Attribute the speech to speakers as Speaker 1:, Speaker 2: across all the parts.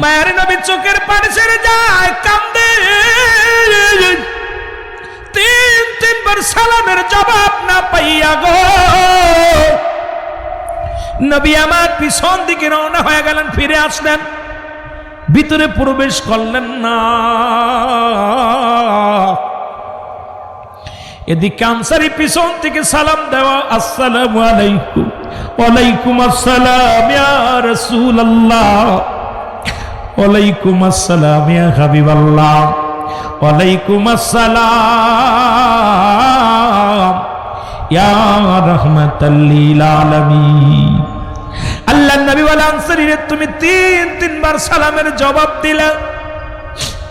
Speaker 1: মায়ের নবী চোখের পানি ছেড়ে যায়, কান্দে। তিনবার সালামের জবাব না পাইয়া গো নবী আমার পিছন দিকে রওনা হয়ে গেলেন, ফিরে আসলেন, ভিতরে প্রবেশ করলেন না। এদিকে আনসারী পিছন থেকে সালাম দেওয়া, আসসালামু আলাইকুম। ওয়ালাইকুম আসসালাম ইয়া রাসূলুল্লাহ। ওয়ালাইকুম আসসালাম ইয়া হাবিবাল্লাহ। ওয়ালাইকুম আসসালাম ইয়া রাহমাতাল লিল আলামিন। আল্লাহর নবী বলে, আনসারীরে তুমি তিনবার সালামের জবাব দিলে,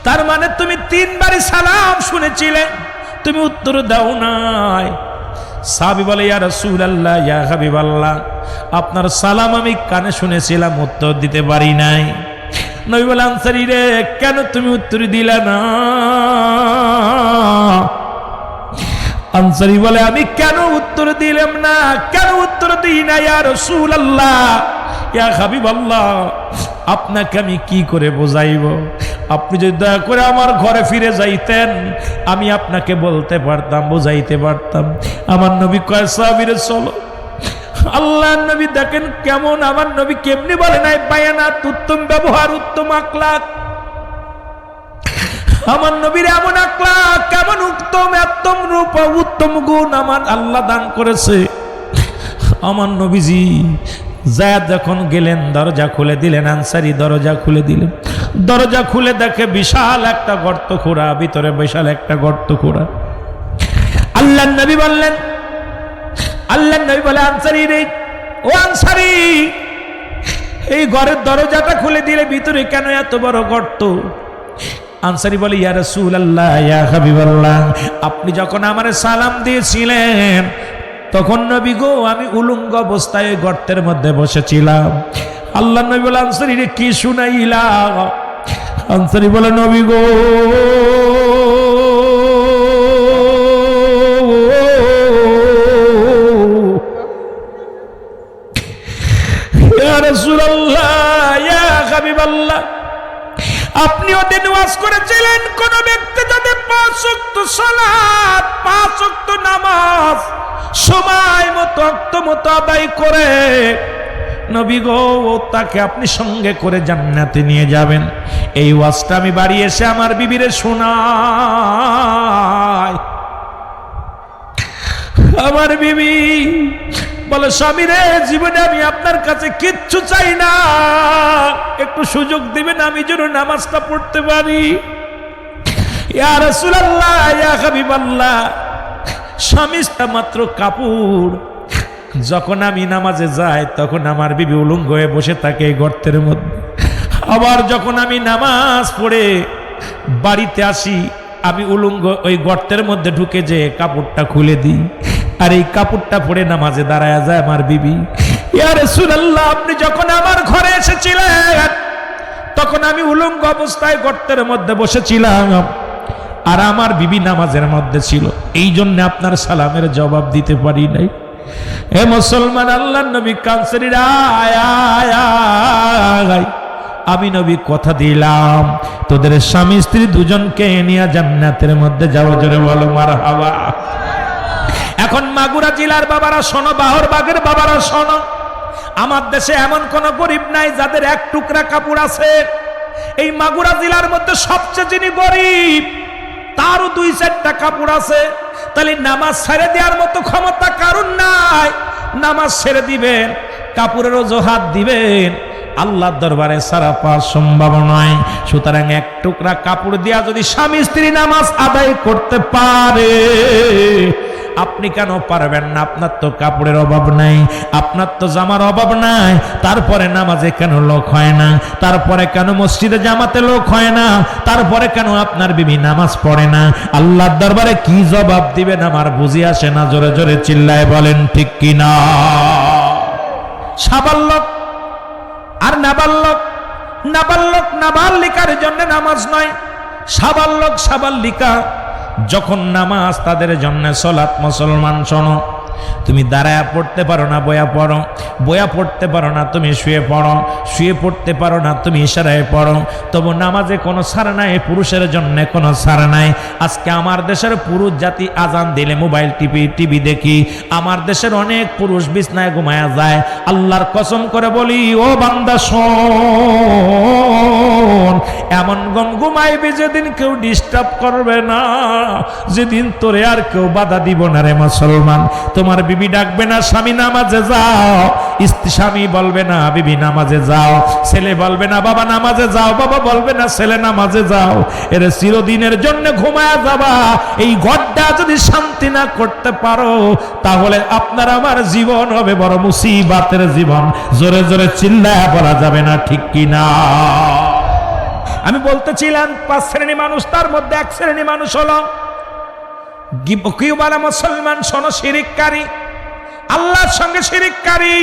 Speaker 1: তার মানে তুমি তিনবারই সালাম শুনেছিলে, তুমি উত্তর দাও নাই। সাহাবী বলে, ইয়া রাসূলুল্লাহ ইয়া হাবিবাল্লাহ, আপনার সালাম আমি কানে শুনেছিলাম, উত্তর দিতে পারি নাই। নবী বলে, আনসারীরে কেন তুমি উত্তর দিলে না? আনসারী বলে, আমি কেন উত্তর দিলাম না, কেন উত্তর দিই না ইয়া রাসূলুল্লাহ ইয়া হাবিবাল্লাহ, আপনাকে আমি কি করে বোঝাইব? আপনি যদি দয়া করে আমার ঘরে ফিরে যাইতেন, আমি আপনাকে বলতে পারতাম, বোঝাইতে পারতাম। আমার নবী কয়, সাহাবীরে চলো। আল্লাহর নবী দেখেন কেমন, আমার নবী কেমনি বলে নাই বায়ানাত, উত্তম ব্যবহার, উত্তম আখলাক। আমার নবীর এমন আখলাক, কেমন উত্তম, উত্তম রূপ, উত্তম গুণ আমার আল্লাহ দান করেছে। আমার নবীজি যায়া যখন গেলেন, দরজা খুলে দিলেন, আনসারী দরজা খুলে দিলেন। দরজা খুলে দেখে বিশাল একটা গর্ত খোঁড়া, ভিতরে বিশাল একটা গর্ত খোঁড়া। আল্লাহর নবী বললেন, আল্লাহর নবী বলে, আনসারী রে, ও আনসারী, এই ঘরের দরজাটা খুলে দিলে ভিতরে কেন এত বড় গর্ত? আনসারী বলে, ইয়া রাসূলুল্লাহ ইয়া হাবিবাল্লাহ, আপনি যখন আমারে সালাম দিয়েছিলেন তখন নবী গো আমি উলঙ্গ অবস্থায় গর্তের মধ্যে বসেছিলাম। আল্লাহ নবী বলে, আনসারী রে কি শুনাইলা? আনসারী বলে, নবী গো ইয়া রাসূলুল্লাহ ইয়া হাবিবাল্লাহ, আপনি ওদিন ওয়াজ করেছিলেন, কোন ব্যক্তি যদি 5 ওয়াক্ত সালাত, 5 ওয়াক্ত নামাজ সময় মতো ওয়াক্ত মতো আদায় করে, নবী গো তাকে আপনি সঙ্গে করে জান্নাতে নিয়ে যাবেন। এই ওয়াজটা আমি বাড়ি এসে আমার বিবিরে শোনাই। আমার বিবি বলে, স্বামী রে, জীবনে আমি আপনার কাছে কিচ্ছু চাই না, একটু সুযোগ দিবেন আমি যেন নামাজটা পড়তে পারি। ইয়া রাসূলুল্লাহ ইয়া হাবিবাল্লাহ, স্বামীটা মাত্র কাপড়। যখন আমি নামাজে যাই তখন আমার বিবি উলঙ্গ হয়ে বসে থাকে এই গর্তের মধ্যে। আবার যখন আমি নামাজ পড়ে বাড়িতে আসি, আমি উলঙ্গ ওই গর্তের মধ্যে ঢুকে যে কাপড়টা খুলে দিই, আর এই কাপড়টা পরে নামাজে দাঁড়ায় যায় আমার বিবি। ইয়া রাসূলুল্লাহ, আপনি যখন আমার ঘরে এসেছিলেন তখন আমি উলঙ্গ অবস্থায় গর্তের মধ্যে বসেছিলাম, আর আমার বিবি নামাজের মধ্যে ছিল, এই জন্য আপনার সালামের জবাব দিতে পারি নাই। হে মুসলমান, আল্লাহর নবী কানসারী আমি নবী কথা দিলাম, তোদের স্বামী স্ত্রী দুজনকে নিয়ে জান্নাতের মধ্যে যাওয়া, জোরে বলো মারহাবা। এখন মাগুরা জেলার বাবারা শোনো, বাহরবাগের বাবারা শোনো, আমার দেশে এমন কোন গরিব নাই যাদের এক টুকরা কাপড় আছে। এই মাগুরা জেলার মধ্যে সবচেয়ে যিনি গরিব তারও 2-4টা কাপড় আছে। তাহলে নামাজ ছেড়ে দেওয়ার মতো ক্ষমতা কারণ নাই, নামাজ ছেড়ে দিবেন, কাপড়ের অজুহাত দিবেন, আল্লাহর দরবারে সারা পাওয়া সম্ভব নয়। সুতরাং এক টুকরা কাপড় দিয়া যদি স্বামী স্ত্রী নামাজ আদায় করতে পারে, আপনি কেন পারবেন না? আপনার তো কাপড়ের অভাব নাই, আপনার তো জামার অভাব নাই, তারপরে নামাজে কেন লোক হয় না? তারপরে কেন মসজিদে জামাতে লোক হয় না? তারপরে কেন আপনার বিবি নামাজ পড়ে না? আল্লাহর দরবারে কি জবাব দিবেন আমার বুঝি আসে না। জোরে জোরে চিল্লায় বলেন ঠিক কিনা? সাবাল্যক আর নাবাল্যক, নাবাল্যক নাবালিকার জন্য নামাজ নয়, সাবাল্যক সাবালিকা যখন নামাজ তাদের জন্য সালাত। মুসলমান শোনো, তুমি দাঁড়ায়া পড়তে পারো না বয়া পড়ো, বয়া পড়তে পারো না তুমি শুয়ে পড়ো, শুয়ে পড়তে পারো না তুমি ইশারায় পড়ো, তবু নামাজে কোনো ছাড় নাই, পুরুষের জন্য কোনো ছাড় নাই। আজকে আমার দেশের পুরুষ জাতি আজান দিলে মোবাইল টিভি দেখি, আমার দেশের অনেক পুরুষ বিছনায় ঘুমায়া যায়। আল্লাহর কসম করে বলি ও বান্দা শোন, এমন ঘুমাইবে যেদিন কেউ ডিস্টার্ব করবে না, যেদিন তোরে আর কেউ বাধা দিব না রে মুসলমান। তোমার বিবি ডাকবে না স্বামী নামাজে যাও, স্বামী বলবে না বিবি নামাজে যাও, ছেলে বলবে না বাবা নামাজে যাও, বাবা বলবে না ছেলে নামাজে যাও। এর চিরদিনের জন্য ঘুমায়া যাবা। এই ঘরটা যদি শান্তি না করতে পারো, তাহলে আপনার আমার জীবন হবে বড় মুসিবতের জীবন। জোরে জোরে চিল্লায়া বলা যাবে না, ঠিক কিনা? আমি বলতেছিলাম 5 শ্রেণী মানুষ, তার মধ্যে 1 শ্রেণী মানুষ হলো কি বলে মুসলমান শোনো, শিরিককারী, আল্লাহর সঙ্গে শিরিককারী।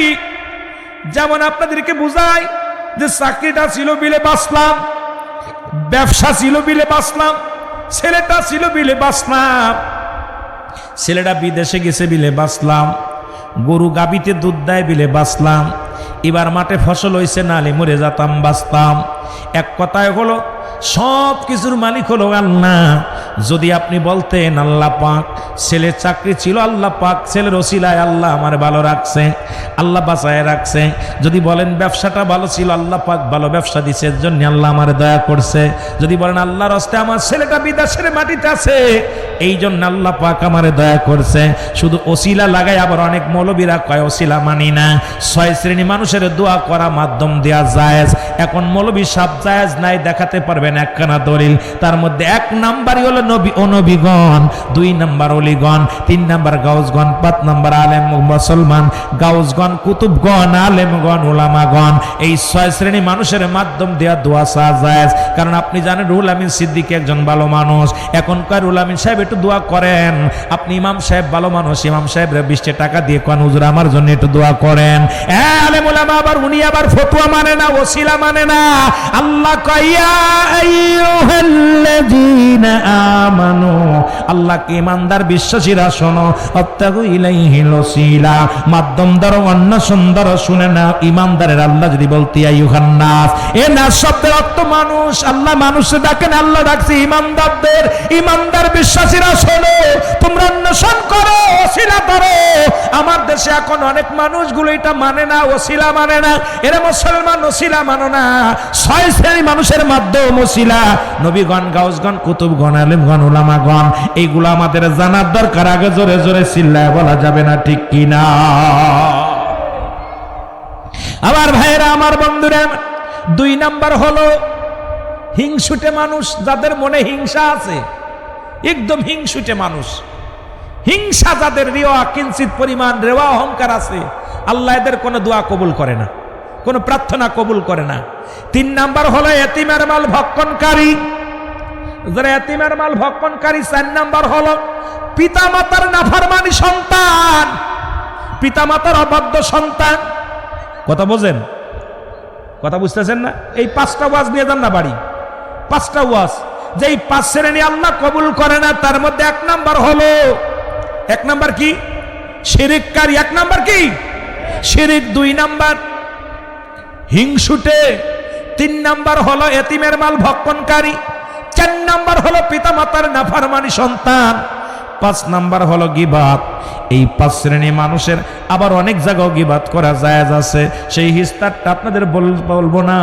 Speaker 1: যেমন আপনাদেরকে বুঝাই যে চাকরিটা ছিল বিলে বাঁচলাম, ব্যবসা ছিল বিলে বাঁচলাম, ছেলেটা ছিল বিলে বাঁচলাম, ছেলেটা বিদেশে গেছে বিলে বাঁচলাম, গরু গাবিতে দুধ দেয় বিলে বাঁচলাম, এবার মাঠে ফসল হইছে নালে মরে যেতাম বাঁচতাম। এক কথায় হলো সব কিছুর মালিক হলো আল্লাহ। যদি আপনি বলতেন আল্লাহ পাক, ছেলের চাকরি ছিল আল্লাহ পাক ছেলের ওসিলায় আল্লাহ আমার ভালো রাখছে, আল্লাহ বাঁচায় রাখছে। যদি বলেন ব্যবসাটা ভালো ছিল আল্লাহ পাক ভালো ব্যবসা দিছে, এর জন্য আল্লাহ আমার দয়া করছে। যদি বলেন আল্লাহর রাস্তায় আমার ছেলেটা বিদেশের মাটিতে আছে, এই জন্য আল্লাহ পাক আমারে দয়া করছে। শুধু ওসিলা লাগায় আবার অনেক মৌলবীরা কয় ওসিলা মানি না। 6 শ্রেণী মানুষের দোয়া করা মাধ্যম দেয়া জায়েজ। এখন মৌলবী সব জায়েজ নাই দেখাতে পারবেন একখানা দলিল। তার মধ্যে 1 নাম্বারই হলো নবী ও নবীগণ, 2 নাম্বার ওলিগণ, 3 নাম্বার গাউসগণ, 5 নাম্বার আলেম মুসলমান, গাউসগণ, কুতুবগণ, আলেমগণ, উলামাগণ। এই 6 শ্রেণী মানুষের মাধ্যম দেয়া দোয়া জায়েজ। কারণ আপনি জানেন রুহুল আমিন সিদ্দিকী একজন ভালো মানুষ। এখনকার রুহুল আমিন সাহেব একটু দোয়া করেন। আপনি ইমাম সাহেব ভালো মানুষ, ইমাম সাহেবরা 20 টাকা দিয়ে কোন হুজুর আমার জন্য একটু দোয়া করেন। আলেম উলামা আবার উনি আবার ফতোয়া মানে না, ওসিলা মানে না। আল্লাহ কয়া আইয়ুহাল্লাযীনা আমানু, আল্লাহকে ঈমানদার বিশ্বাসীরা শোনো, আত্তাকু ইলাইহিল ওসিলা, মাধ্যম দ্বারা অন্য সুন্দর শুনে না। ঈমানদারের আল্লাহ যদি বলতে আইয়ুহান নাস, এ নাস শব্দের অর্থ মানুষ। আল্লাহ মানুষকে ডাকেন, আল্লাহ ডাকছে ঈমানদারদের। ঈমানদার বিশ্বাসীরা শোনো, তোমরা অন্বেষণ করো, ওসিলা করো। আমার দেশে এখন অনেক মানুষগুলো এটা মানে না, ওসিলা মানে না। এরা মুসলমান, ওসিলা মানো না। 6 শ্রেণী মানুষের মাধ্যম ওসিলা, নবীগণ, গাউসগণ, কুতুবগণ, আলেমগণ, উলামাগণ। এইগুলো আমাদের জানার দরকার। আগে জোরে জোরে চিল্লায় বলা যাবে না, ঠিক কিনা? আমার ভাইয়েরা, আমার বন্ধুরা, 2 নাম্বার হলো হিংসুটে মানুষ, যাদের মনে হিংসা আছে, একদম হিংসুটে মানুষ। হিংসা যাদের, রিয়া কিঞ্চিত পরিমাণ রেওয়া অহংকার আছে, আল্লাহ এদের কোনো দোয়া কবুল করে না, কোনো প্রার্থনা কবুল করে না। 3 নাম্বার হলো এতিমের মাল ভক্ষণকারী, যারা এতিমের মাল ভক্ষণকারী। 4 নাম্বার হলো পিতামাতার নাফরমানি সন্তান, পিতামাতার অবাধ্য সন্তান। কথা বোঝেন? কথা বুঝতেছেন না? এই 5টা ওয়াজ নিয়ে যান না বাড়ি, 5টা ওয়াজ। যেই 5 শ্রেণী আল্লাহ কবুল করে না, তার মধ্যে 1 নাম্বার হলো, 1 নাম্বার কি? শিরিককারী। 1 নাম্বার কি? শিরিক। 2 নাম্বার হিংসুটে। 3 নাম্বার হলো এতিমের মাল ভক্ষণকারী। 4 নাম্বার হলো পিতামাতার নাফরমানি সন্তান। 5 নাম্বার হলো গীবাত। এই 5 শ্রেণী মানুষের আবার অনেক জায়গায় গীবাত করা জায়েজ আছে। সেই হিস্তারটা আপনাদের বলবো না,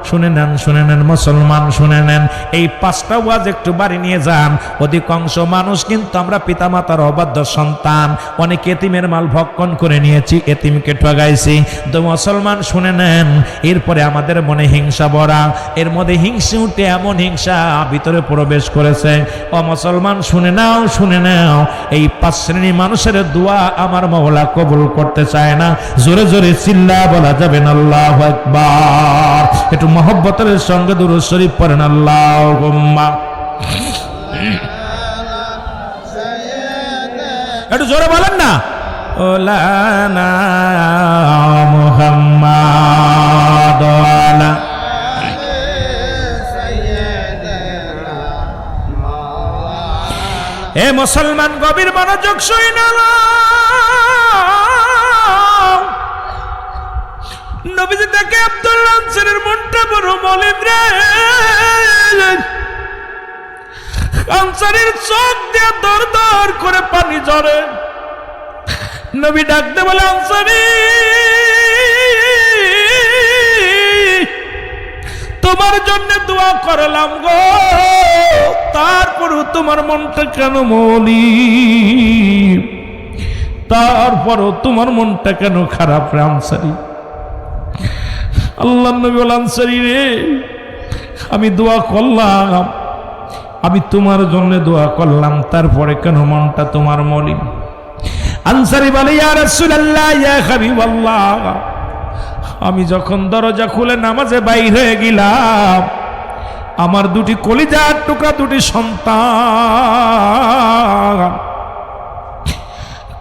Speaker 1: শুনে নেন, শুনে নেন মুসলমান, শুনে নেন। এই 5টা ওয়াজ একটু বাড়ি নিয়ে যান। অধিকাংশ মানুষ কিন্তু আমরা পিতামাতার অবাধ্য সন্তান, অনেক এতিমের মাল ভক্ষণ করে নিয়েছি, এতিমকে ঠগাইছি। তো মুসলমান শুনে নেন, এরপরে আমাদের মনে হিংসা ভরা, এর মধ্যে হিংসা উঠে এমন হিংসা ভিতরে প্রবেশ করেছে। ও মুসলমান শুনে নাও, শুনে নাও, এই 5 শ্রেণী মানুষের দোয়া আমার মাওলা কবুল করতে চায় না। জোরে জোরে চিল্লা বলা যাবে না আল্লাহু আকবার। একটু মহব্বতের সঙ্গে দুরূদ শরীফ পড়েন, আল্লাহুম্মা। একটু জোরে বলেন না, ওলানা মুহাম্মাদ ওয়ালা। এ মুসলমান গভীর মনোযোগ শুনে নাও। নবীজি দেখে আব্দুল্লাহ আনসারীর মনটা বড় মলিন রে। আনসারীর চোখ দিয়ে দর দর করে পানি ঝরে। নবী ডাকতে বলে, আনসারী তোমার জন্য দোয়া করলাম গো, তারপরও তোমার মনটা কেন মলিন, তারপরও তোমার মনটা কেন খারাপ রে আনসারী? আল্লাহ নবী বলেন, আনসারী রে আমি দোয়া করলাম, আমি তোমার জন্য দোয়া করলাম, তারপরে কেন মনটা তোমার মলিন? আনসারী বলে, ইয়া রাসূলুল্লাহ ইয়া হাবিবাল্লাহ, আমি যখন দরজা খুলে নামাজে বাইর হয়ে গেলাম, আমার দুটি কলিজার টুকরা দুটি সন্তান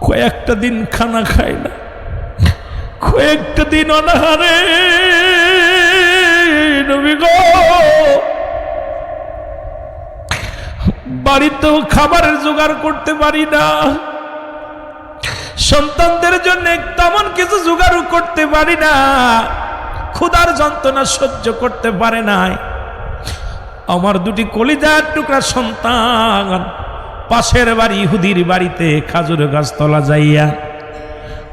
Speaker 1: কয়েকটা দিন খানা খায় না, কয়েকটা দিন অনাহারে। নবী গো, বাড়িতেও খাবারের জোগাড় করতে পারি না, সন্তানদের জন্য তেমন কিছু জোগাড় করতে পারি না, ক্ষুধার যন্ত্রণা সহ্য করতে পারে নাই। আমার দুটি কলিজার টুকরা সন্তান পাশের বাড়ি ইহুদির বাড়িতে খাজুর গাছ তলা যাইয়া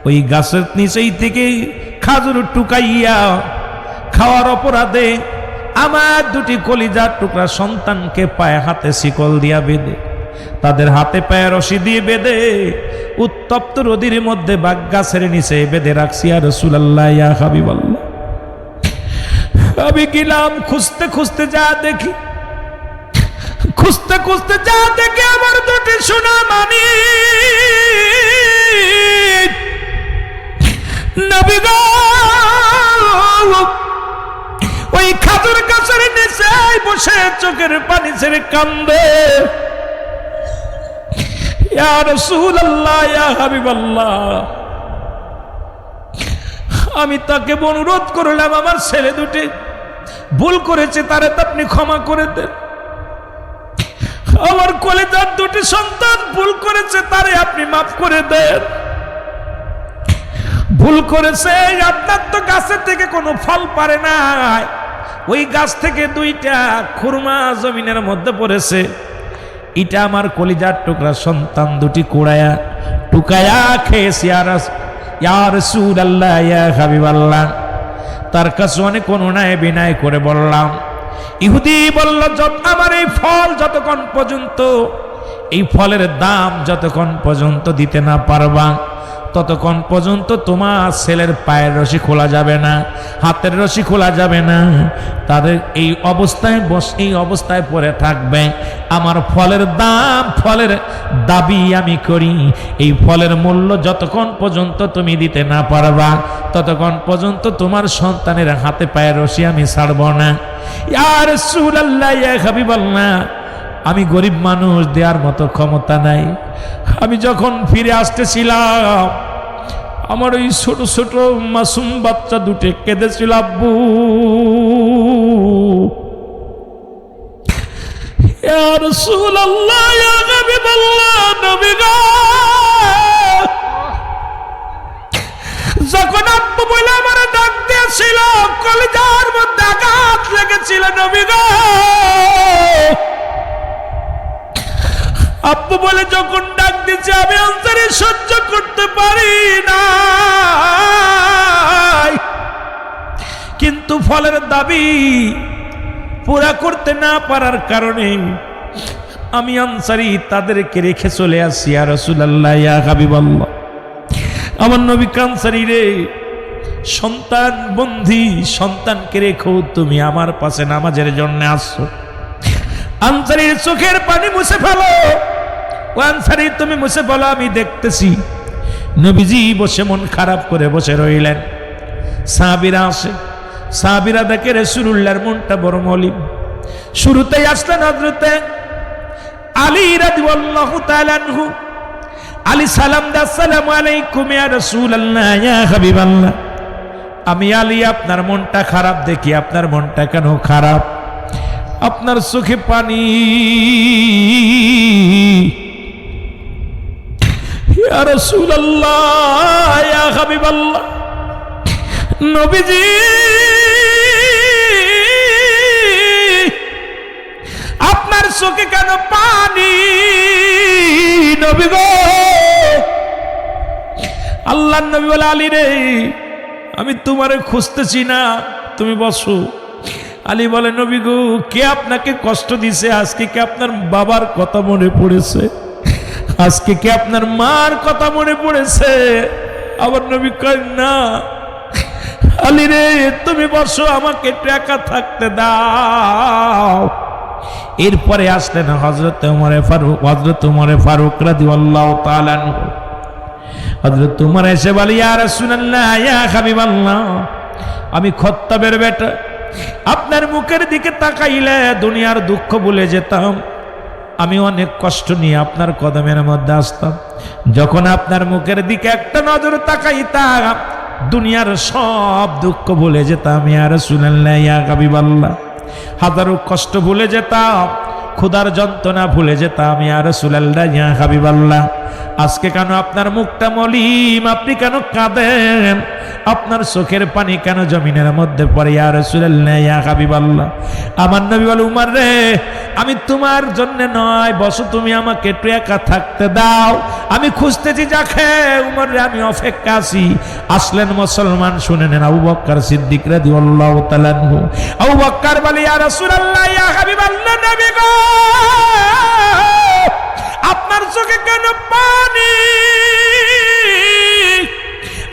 Speaker 1: ওই গাছের নিচেই থেকে খাজুর টুকাইয়া খাওয়ার অপরাধে আমার দুটি কলিজার টুকরা সন্তানকে পায়ে হাতে শিকল দিয়া বেঁধে, তাদের হাতে পায়ে রশি দিয়ে বেঁধে উত্তপ্ত রোদের মধ্যে বাগ গাছের নিচে বেঁধে রাখছি। আর রাসূলুল্লাহ ইয়া হাবিবাল্লাহ, আমি গেলাম খুঁজতে খুঁজতে যা দেখি, খুঁজতে খুঁজতে যা দেখি আমার দুটি সোনা মানিক নবী গো ওই খাজুর গাছের নিচে বসে চোখের পানি ছেড়ে কান্দে। ইয়া রাসূলুল্লাহ ইয়া হাবিবাল্লাহ, আমি তাকে অনুরোধ করলাম, আমার ছেলে দুটি ভুল করেছে, তারে তো আপনি ক্ষমা করে দেন। আমার কলিজার দুটি সন্তান ভুল করেছে, তারে আপনি মাফ করে দেন। ভুল করেছে, আপনার তো গাছের থেকে কোনো ফল পারে না, ওই গাছ থেকে দুইটা খুরমা জমিনের মধ্যে পড়েছে, এটা আমার কলিজার টুকরা সন্তান দুটি কুড়ায়া টুকায়া খেয়েছি। ইয়া রাসূলুল্লাহ ইয়া হাবিবাল্লাহ, তার কাছে অনেক অনুনয় বিনয় করে বললাম। ইহুদি বলল, আমার এই ফল যতক্ষণ পর্যন্ত, এই ফলের দাম যতক্ষণ পর্যন্ত দিতে না পারবা, ততক্ষণ পর্যন্ত তোমার ছেলের পায়ের রশি খোলা যাবে না, হাতের রশি খোলা যাবে না, তাদের এই অবস্থায় পড়ে থাকবে। আমার ফলের দাম, ফলের দাবি আমি করি, এই ফলের মূল্য যতক্ষণ পর্যন্ত তুমি দিতে না পারবা, ততক্ষণ পর্যন্ত তোমার সন্তানের হাতে পায়ের রশি আমি ছাড়ব না। ইয়া রাসূলুল্লাহ ইয়া হাবিবাল্লাহ, আমি গরিব মানুষ, দেওয়ার মতো ক্ষমতা নাই। আমি যখন ফিরে আসতেছিলাম, আমার ওই ছোট ছোট মাসুম বাচ্চা দুটো কেঁদেছিল, আব্বু ইয়া রাসূলুল্লাহ ইয়া হাবিবাল্লাহ, নবী গো যখন আব্বু বলে আমার ডাক দিয়েছিল, কলিজার মধ্যে আঘাত লেগেছিল। নবী গো আব্বু বলে যখন ডাক দিচ্ছে, আমি আনসারী সহ্য করতে পারি না, কিন্তু ফলের দাবি পুরা করতে না পারার কারণে আমি আনসারী তাদেরকে রেখে চলে আসি। ইয়া রাসূলুল্লাহ ইয়া হাবিবাল্লাহ, আমার নবী আনসারী রে, সন্তান বন্ধী সন্তানকে রেখো তুমি আমার পাশে নামাজের জন্য আসছো। আনসারীর চোখের পানি মুছে ফেলো, ও আনসারী তুমি মুছে ফেলো, আমি দেখতেছি। নবীজি বসে মন খারাপ করে বসে রইলেন। সাহাবীরা আসে, সাহাবীরা দেখে রাসূলুল্লাহর মনটা বড় মলিন। শুরুতেই আসলেন হযরতে আলী রাদিয়াল্লাহু তাআলা আনহু। আলী সালাম দা, আসসালামু আলাইকুম ইয়া রাসূলুল্লাহ ইয়া হাবিবাল্লাহ। আমি আলী আপনার মনটা খারাপ দেখি, আপনার মনটা কেন খারাপ? আপনার চোখে পানি। ইয়া রাসূলুল্লাহ ইয়া হাবিবাল্লাহ, নবীজি আপনার চোখে কেন পানি? নবী গো, আল্লাহর নবী বলে, আলী রে, আমি তোমারে খুঁজতেছি না, তুমি বসো। আলী বলে, নবী গো, কে আপনাকে কষ্ট দিছে? আজকে কি আপনার বাবার কথা মনে পড়েছে? আজকে কি আপনার মার কথা মনে পড়েছে? আবার নবী কয়, না। আলী রে, তুমি বসো, আমাকে একা থাকতে দাও। এরপরে আসলেন হযরত ওমরে ফারুক রাদিয়াল্লাহু তাআলা আনহু। হযরত ওমর এসে বলে, ইয়া রাসূলুল্লাহ, ইয়া হাবিবাল্লাহ, আমি খাত্তাবের বেটা, আপনার মুখের দিকে তাকাইলে দুনিয়ার দুঃখ ভুলে যেতাম। আমি অনেক কষ্ট নিয়ে আপনার কদমের মধ্যে আসতাম। যখন আপনার মুখের দিকে একটা নজর তাকাইতাম, দুনিয়ার সব দুঃখ ভুলে যেতাম। ইয়া রাসূলুল্লাহ, ইয়া হাবিবাল্লাহ, হাজারো কষ্ট ভুলে যেতাম, ক্ষুধার যন্ত্রণা ভুলে যেতাম। ইয়া রাসূলুল্লাহ, ইয়া হাবিবাল্লাহ, আজকে কেন আপনার মুখটা মলিন? আপনি কেন কাঁদেন? আপনার চোখের পানি কেন জমিনের মধ্যে পড়ে? ইয়া রাসূলুল্লাহ, ইয়া হাবিবাল্লাহ, আমার নবী বলে, উমর রে, আমি তোমার জন্য নয়, বসো, তুমি আমাকে একটু একা থাকতে দাও, আমি খুঁজতেছি যাকে। উমর রে, আমি অপেক্ষা আছি। আসলেন মুসলমান, শুনে নেন, আবু বকর সিদ্দিক রাদিয়াল্লাহু তাআলা আনহু। আবু বকর বলে, ইয়া রাসূলুল্লাহ, ইয়া হাবিবাল্লাহ, নবী গো, আপনার চোখে কেন পানি?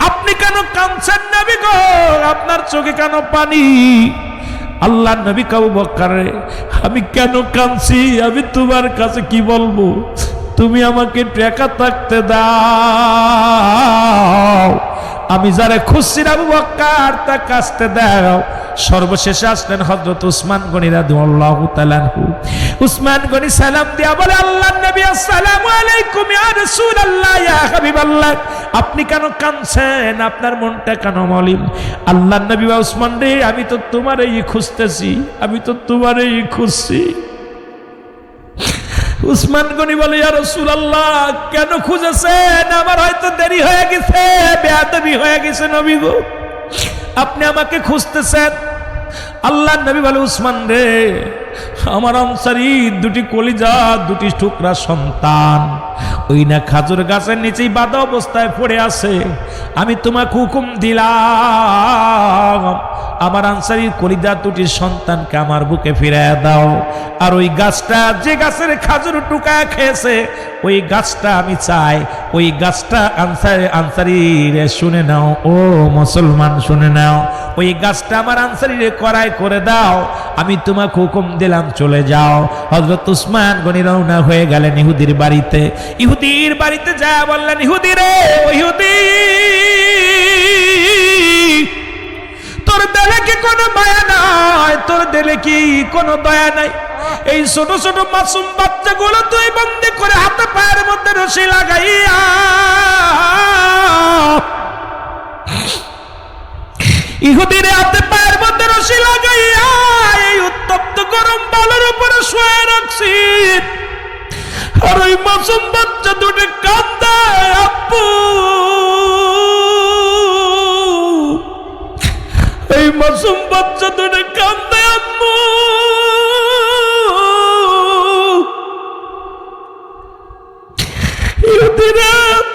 Speaker 1: আপনি কেন কাঁদছেন নবী গো? আপনার চোখে কেন পানি? আল্লাহর নবী আবু বকর, আমি কেন কাঁদছি আমি তোমার কাছে কি বলবো? তুমি আমাকে একা থাকতে দাও। আমি যারা খুঁজছি আবু বকর, তা কাঁদতে দাও। সর্বশেষে আসলেন হযরত উসমান গনি রাদিয়াল্লাহু তাআলা আনহু। উসমান গনি সালাম দিয়া বলে, আল্লাহর নবী, আসসালামু আলাইকুম ইয়া রাসূলুল্লাহ, ইয়া হাবিবাল্লাহ, আপনি কেন কাঁদছেন? আপনার মনটা কেন মলিন? আল্লাহর নবী, উসমান রে, আমি তো তোমারই খুঁজতেছি, আমি তো তোমারই খুঁজছি। উসমান গনি বলে, ইয়া রাসূলুল্লাহ, কেন খুঁজেছেন? আমার হয়তো দেরি হয়ে গেছে, বেয়াদবি হয়ে গেছে নবী গো, আপনি আমাকে খুঁজতেছেন। আল্লাহর নবী বলে, উসমান রে, আমার আনসারী দুটি কলিজা, দুটি টুকরা সন্তান ওই না খাজুর গাছের নিচেই বাঁধা অবস্থায় পড়ে আছে। আমি তোমাকে হুকুম দিলাম, আমার আনসারী কলিজা দুটি সন্তানকে আমার বুকে ফিরিয়ে দাও। আর ওই গাছটা, যে গাছের খাজুর টুকা খেয়েছে, ওই গাছটা আমি চাই, ওই গাছটা আনসারীরে শুনে নাও, ও মুসলমান শুনে নাও, ওই গাছটা আমার আনসারীরে করাই করে দাও। আমি তোমাকে হুকুম দিলাম, চলে যাও। হযরত উসমান গনি রওনা হয়ে গেলেন ইহুদির বাড়িতে। ইহুদির বাড়িতে যা বললেন, ইহুদি রে, ও ইহুদি, তোর দিলে কি কোনো মায়া নাই? তোর দিলে কি কোনো দয়া নাই? এই ছোট ছোট মাসুম বাচ্চাগুলো তুই বন্দি করে হাতে পায়ের মধ্যে রশি লাগাইয়া ইহুদির হাতে পায়ের মধ্যে রশি লাগাইয়া এই উত্তপ্ত গরম বালুর উপরে শুয়ে রাখছি। আর ওই মাসুম বাচ্চা দুটো কাঁদে, আব্বু, এই মাসুম বাচ্চা দুটো কাঁদে, আম্মু।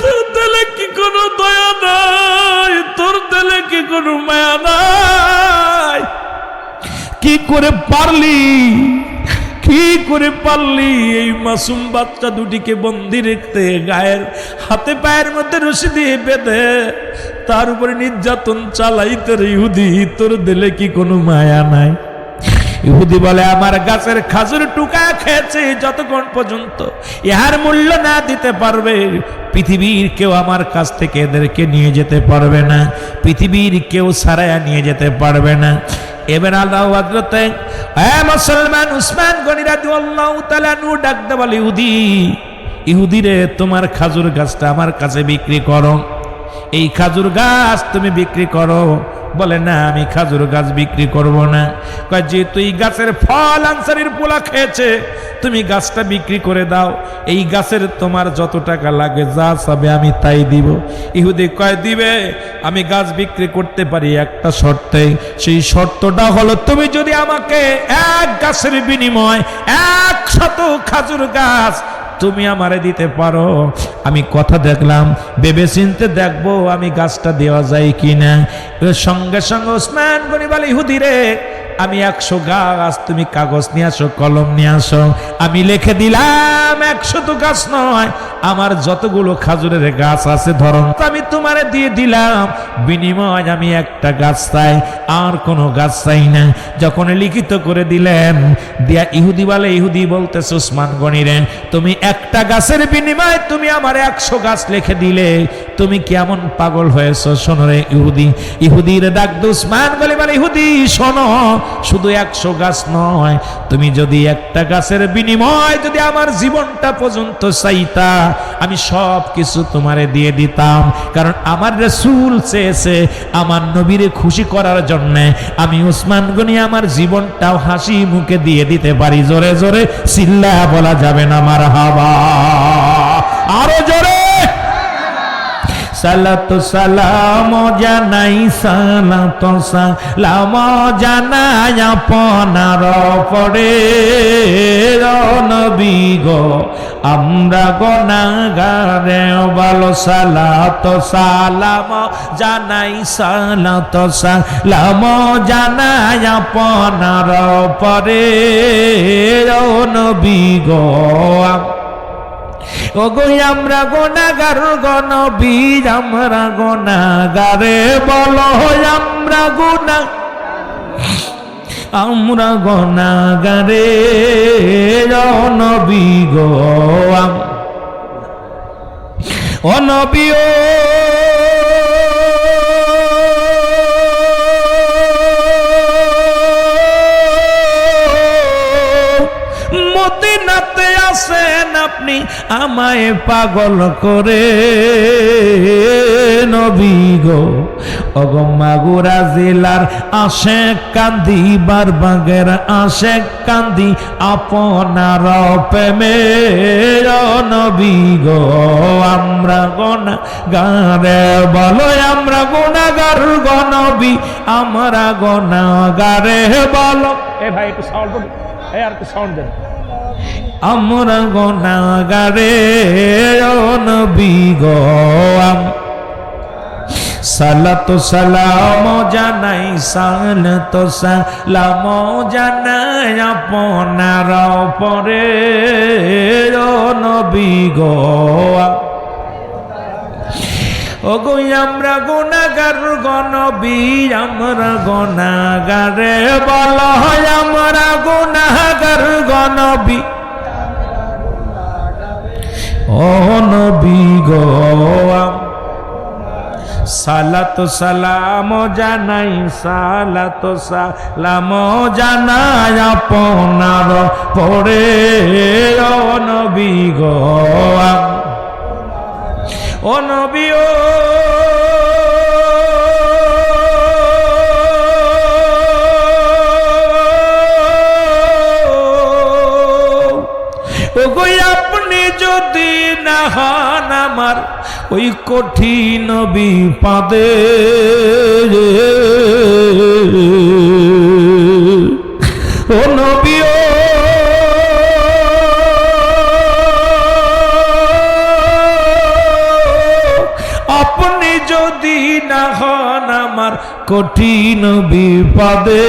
Speaker 1: তোর দিলে কি কোনো দয়া নাই? তোর দিলে কি কোনো মায়া নাই? কি করে পারলি, কি করে পারলি এই মাসুম বাচ্চা দুটিকে বন্দি রাখতে, গায়ের হাতে পায়ের মধ্যে রশি দিয়ে বেঁধে তার উপরে নির্যাতন চালাইতে? ইহুদি, তোর দিলে কি কোনো মায়া নাই? ইহুদি বলে, আমার গাছের খাজুর টুকা খেয়েছে, যতক্ষণ পর্যন্ত ইহার মূল্য না দিতে পারবে, পৃথিবীর কেউ আমার কাছ থেকে এদেরকে নিয়ে যেতে পারবে না, পৃথিবীর কেউ ছাড়াইয়া নিয়ে যেতে পারবে না। এবার আল্লাহ হযরতে মুসলমান উসমান গনি রাদিয়াল্লাহু তাআলা আনহু ডাকতে বলে, ইহুদি, ইহুদি রে, তোমার খাজুর গাছটা আমার কাছে বিক্রি করো। এই খাজুর গাছ তুমি বিক্রি করো, বলে না, আমি খাজুর গাছ বিক্রি করব না। কয় যে তুই গাছের ফল আনসারীর পোলা খেয়েছে, তুমি গাছটা বিক্রি করে দাও, এই গাছের তোমার যত টাকা লাগে যা চাবে আমি তাই দিব। ইহুদি কয় দিবে, আমি গাছ বিক্রি করতে পারি একটা শর্তে। সেই শর্তটা হলো তুমি যদি আমাকে এক গাছের বিনিময় 100 খাজুর গাছ তুমি আমারে দিতে পারো। আমি কথা দেখলাম, ভেবে চিনতে দেখবো আমি গাছটা দেওয়া যায় কিনা। সঙ্গে সঙ্গে ওসমান গনি বলে, ইহুদি রে, আমি 100 গাছ, তুমি কাগজ নিয়ে আসো, কলম নিয়ে আসো, আমি লিখে দিলাম 100 গাছ নয়, আমার যতগুলো খাজুরের গাছ আছে ধরন আমি তোমারে দিয়ে দিলাম, বিনিময় আমি একটা গাছ চাই, আর কোনো গাছ চাই না। যখন লিখিত করে দিলেন, দিয়া ইহুদি বলে, ইহুদি বলতেছে ওসমান গনি রে, তুমি একটা গাছের বিনিময়ে তুমি আমার 100 গাছ লিখে দিলে, তুমি কেমন পাগল হয়েছো? শোনো রে ইহুদি। ইহুদির ডাক ওসমান গনি বলে, ইহুদি শোনো, শুধু 100 গাছ নয়, তুমি যদি একটা গাছের বিনিময় যদি আমার জীবনটা পর্যন্ত চাইতা, আমি সব কিছু তোমারে দিয়ে দিতাম। কারণ আমার রাসূল চেয়েছে আমার নবীরে খুশি করার জন্য আমি ওসমান গনি আমার জীবনটাও হাসি মুখে দিয়ে দিতে পারি। জোরে জোরে চিল্লা বলা যাবে না মারহাবা? আরো জোরে সালাতু সালাম জানাই, সালাতু সালাম জানাই আপনার পরে নবী গো, আমরা গুনাহগারে ভালো। সালাতু সালাম জানাই, সালাতু সালাম জানাই আপনার পরে নবী গো, ওগো আমরা গুনাহগার গো নবী, আমরা গুনাহগারে বলো, আমরা গুনাহগারে নবী গো, ও নবী ও মদিনাতে আসেন আপনি আমায় পাগল করে নবী গো, ওগো মাগুরা জেলার আশেক কান্দি, বারবাগের আশেক কান্দি আপনার প্রেমে নবী গো, আমরা গুনাহগারে বলো, আমরা গুনাহগার গো নবী, আমরা গুনাহগারে বলো। এ ভাই একটু সাউন্ড দেন, আর একটু সাউন্ড দেন। আমরা গুনাহগারে নবী গো, সালাতু সালাম জানাই, সালাতু সালাম জানাই আপনার পরে নবী গো, ওগো আমরা গুনাহগার গো নবী, আমরা গুনাহগারে বলো, আমরা গুনাহগার গো নবী, ও নবী গো, সালাতু সালাম জানাই, সালাতু সালাম জানাই আপনার পরে নবী গো, ও নবী ও ওগো আপনি যদি না হন আমার ওই কঠিন বিপদে, ও নবী ও আপনি যদি না হন আমার কঠিন বিপদে,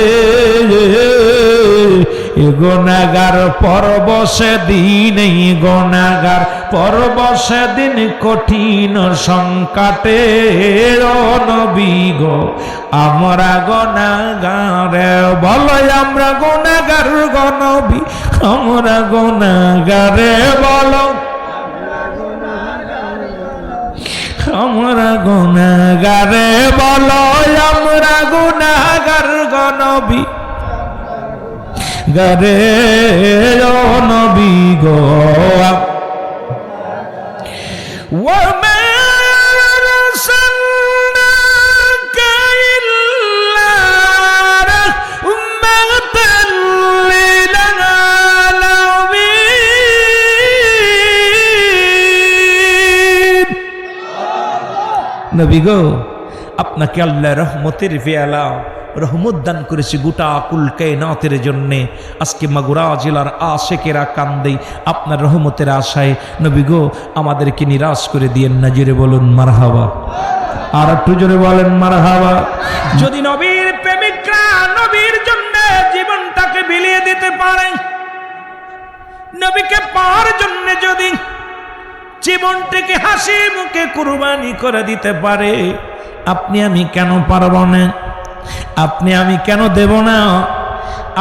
Speaker 1: গুনাহগার পরব সেদিন, গুনাহগার পরব সেদিন কঠিন সংকটে নবী গো, আমরা গুনাহগারে বলো, আমরা গুনাহগার গো নবী, আমরা গুনাহগারে বলো, আমরা গুনাহগারে বলো, আমরা গুনাহগার গো নবী গারে নবী গো, ওয়া মা আরসালনাকা ইল্লা নবী গো, আপনাকে আল্লাহ রহমতের পেয়ালা রহমত দান করেছে গোটা কুল কায়নাতের জন্যে। আজকে মাগুরা জেলার আশেকেরা কান্দে আপনার রহমতের আশায়। নবী গো, আমাদেরকে নিরাশ করে দিয়েন না। জোরে বলুন মারহাবা, আর একটু জোরে বলেন মারহাবা। যদি নবীর প্রেমিকরা নবীর জন্য জীবনটাকে বিলিয়ে দিতে পারে, নবীকে পাওয়ার জন্য যদি জীবনটাকে হাসি মুখে কুরবানি করে দিতে পারে, আপনি আমি কেন পারব না? আপনি আমি কেন দেব না?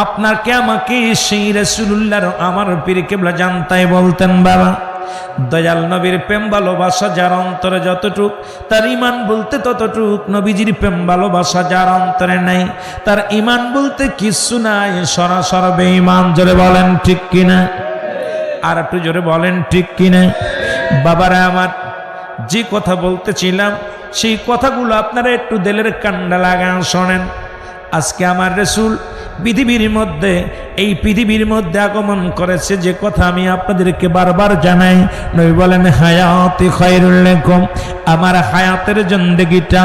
Speaker 1: আপনাকে আমাকে সেই রাসূলুল্লাহর আমার পীর কেবলা জানতাই বলতেন, বাবা দয়াল নবীর প্রেম ভালোবাসা যার অন্তরে যতটুক, তার ইমান বলতে ততটুক। নবীজির প্রেম ভালোবাসা যার অন্তরে নাই, তার ইমান বলতে কিচ্ছু নাই, সরাসর বেঈমান। জোরে বলেন ঠিক কিনা? আর একটু জোরে বলেন ঠিক কিনা? বাবারা আমার, যে কথা বলতেছিলাম সেই কথাগুলো আপনারা একটু দিলের কান্ডা লাগান শোনেন। আজকে আমার রাসূল পৃথিবীর মধ্যে, এই পৃথিবীর মধ্যে আগমন করেছে, যে কথা আমি আপনাদেরকে বারবার জানাই। নবী বলেন হায়াতি খায়রুল লাকুম, আমার হায়াতের জিন্দেগিটা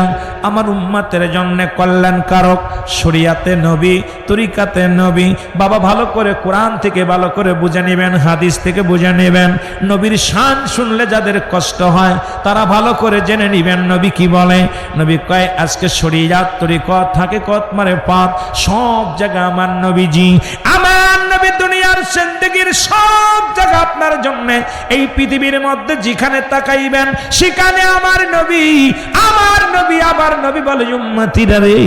Speaker 1: আমার উম্মতের জন্য কল্যাণকারক। শরিয়াতে নবী, তরিকাতে নবী। বাবা ভালো করে কোরআন থেকে ভালো করে বুঝে নেবেন, হাদিস থেকে বুঝে নেবেন। নবীর শান শুনলে যাদের কষ্ট হয় তারা ভালো করে জেনে নেবেন নবী কি বলে। নবী কয় আজকে শরিয়াত তরিকত থাকে কত মারে পাত, সব জায়গা আমার নবীজি, আমার নবী দুনিয়ার জিন্দেগির সব জায়গা আপনার জন্য। এই পৃথিবীর মধ্যে যেখানে তাকাইবেন সেখানে আমার নবী, আমার নবী, আমার নবী বলে উম্মতিরা রে,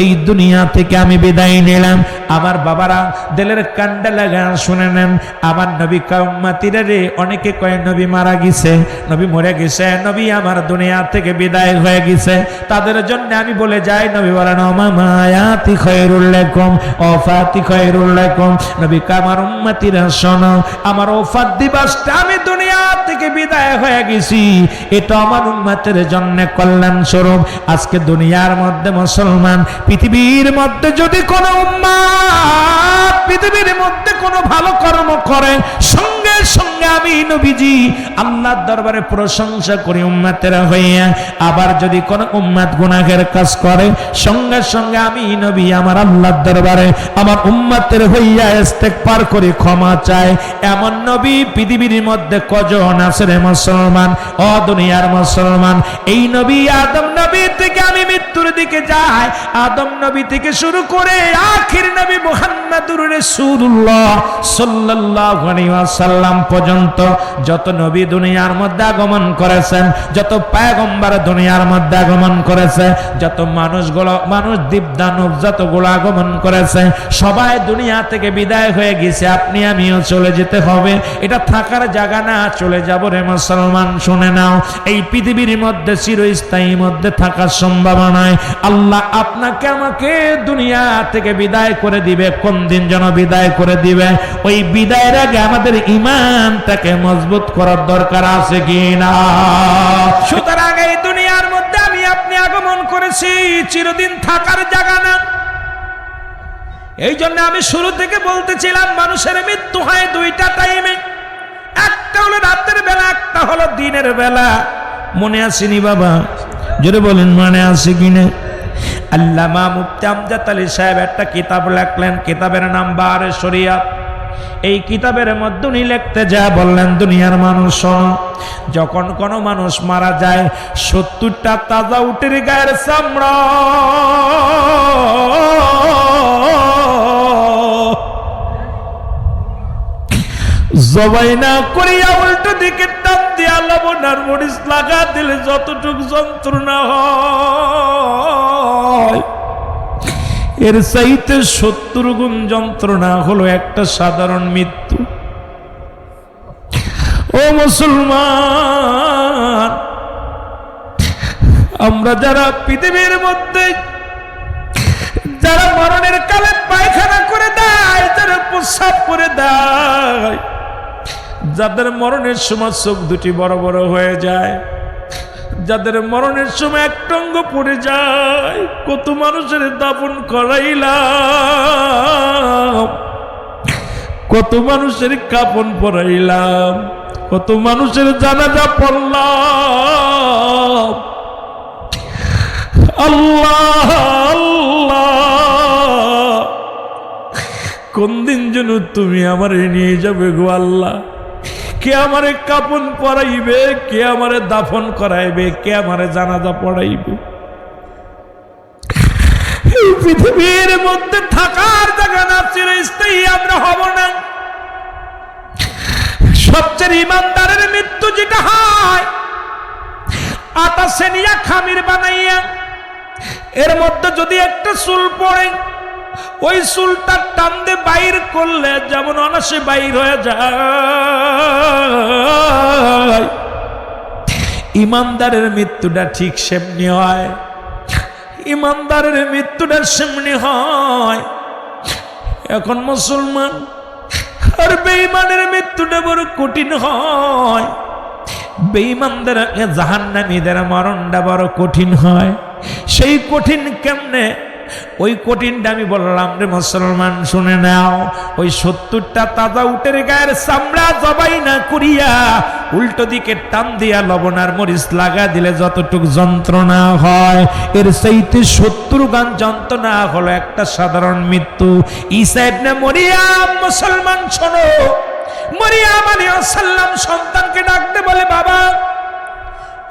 Speaker 1: এই দুনিয়া থেকে আমি বিদায় নিলাম। আমার বাবারা দিলের কান্ডা লাগা শুনে নেন, আমার নবী কয় উম্মতিরা রে, অনেকে কয় নবী মারা গেছে, নবী মরে গেছে, নবী আমার দুনিয়া থেকে বিদায় হয়ে গেছে। তাদের জন্য আমি বলে যাই, নবী বলেন মায়াতি খায়রুল লাকুম ওয়াফাতি খায়রুল লাকুম। নবী কয় আমার উম্মতিরা শোনো, আমার ওফাত দিবসটা আমি দুনিয়া থেকে বিদায় হয়ে গেছি, এটা আমার উম্মতের জন্য কল্যাণ স্বরূপ। আজকে দুনিয়ার মধ্যে মুসলমান, পৃথিবীর মধ্যে যদি কোনো উম্মত পৃথিবীর মধ্যে কোনো ভালো কর্ম করে, সঙ্গে সঙ্গে আমি নবীজি আল্লাহর দরবারে প্রশংসা করি উম্মতেরা হইয়া। আবার যদি কোনো উম্মত গুনাহের কাজ করে, সঙ্গে সঙ্গে আমি নবী আমার আল্লাহর দরবারে আমার উম্মতের হইয়া ইস্তেগফার করে ক্ষমা চাই। এমন নবী পৃথিবীর মধ্যে কজন আছে রে মুসলমান? ও দুনিয়ার মুসলমান, এই নবী আদম নবী থেকে আমি মৃত্যুর দিকে যাই, আদম নবী থেকে শুরু করে আখির নবী মুহাম্মদুর রাসূলুল্লাহ সাল্লাল্লাহু আলাইহি ওয়াসাল্লাম পর্যন্ত যত নবী দুনিয়ার মধ্যে আগমন করেছেন, যত পয়গম্বর দুনিয়ার মধ্যে আগমন করেছে, যত মানুষ দীপদানব যতগুলো আগমন করেছে, সবাই দুনিয়া থেকে বিদায় হয়ে গেছে। আপনি আমিও চলে যেতে হবে, এটা থাকার জায়গা না, চলে যাব রে মুসলমান। শুনে নাও, এই পৃথিবীর মধ্যে চিরস্থায়ী মধ্যে থাকার সম্ভাবনায় আল্লাহ আপনাকে আমাকে দুনিয়া থেকে বিদায় করে দিবে। কোন দিন যেন বিদায় করে দিবে, ওই বিদায়ের আগে আমাদের ঈমানটাকে মজবুত করার দরকার আছে কি না? সুতরাং এই দুনিয়ার মধ্যে আমি আপনি আগমন করেছি, চিরদিন থাকার জায়গা না। এই জন্য আমি শুরু থেকে বলতেছিলাম মানুষের মৃত্যু হয় দুইটা টাইমে, একটা হলো রাতের বেলা, একটা হলো দিনের বেলা। মনে আসেনি বাবা? জোরে বলেন মনে আছে কিনা? আল্লামা মুফতি আমজাদ আলী সাহেব একটা কিতাব লেখলেন, কিতাবের নাম বারে শরিয়াত। এই কিতাবের মধ্যে উনি লিখতে যা বললেন, দুনিয়ার মানুষ শোনো, যখন কোনো মানুষ মারা যায় 70টা তাজা উটের গায়ের চামড়া জবাই না করিয়া উল্টো দিকে টান দিয়া লবণ আর মরিচ লাগা দিলে যতটুকু যন্ত্রণা হয়, এর চাইতে 70 গুণ যন্ত্রণা হলো একটা সাধারণ মৃত্যু। ও মুসলমান, আমরা যারা পৃথিবীর মধ্যে যারা মরণের কালে পায়খানা করে দেয়, যারা প্রস্রাব করে দেয়, যাদের মরণের সময় চোখ দুটি বড় বড় হয়ে যায়, যাদের মরণের সময় একটা অঙ্গ পড়ে যায়, কত মানুষের দাফন করাইলাম, কত মানুষের কাফন পরাইলাম, কত মানুষের জানাজা পড়লাম, আল্লাহ আল্লাহ, কোন দিন যেন তুমি আমারে নিয়ে যাবে গো আল্লাহ। কে আমারে কাফন পরাইবে, কে আমারে দাফন করাইবে, কে আমারে জানাজা পড়াইবে? এই পৃথিবীর মধ্যে থাকার জায়গা না, চিরস্থায়ী আমরা হব না। সবচেয়ে ইমানদারের মৃত্যু যেটা হয়, আটা সেনিয়া খামির বানাইয়া এর মধ্যে যদি একটা চুল পড়ে, ওই চুলটা টান দিয়ে বাইর করলে যেমন অনাসে বাইর হয়ে যায়, ইমানদারের মৃত্যুটা ঠিক সেমনি হয়। ইমানদারের মৃত্যুটা সেমনি হয়। এখন মুসলমান আর বেঈমানের মৃত্যুটা বড় কঠিন হয়। বেঈমানদের জাহান্নামীদের মরণটা বড় কঠিন হয়। সেই কঠিন কেমনে? ওই কঠিনটা আমি বললাম রে মুসলমান, শুনে নাও। ওই 70টা তাজা উটের গায়ের চামড়া জবাই না করিয়া উল্টো দিকে টান দিয়া লবণ আর মরিচ লাগা দিলে যতটুক যন্ত্রণা হয়, এর চাইতে 70 গান যন্ত্রণা হলো একটা সাধারণ মৃত্যু। ঈসা ইবনে মরিয়াম, মুসলমান শোনো, মরিয়াম আলাইহিস সালাম সন্তানকে ডাকতে বলে বাবা।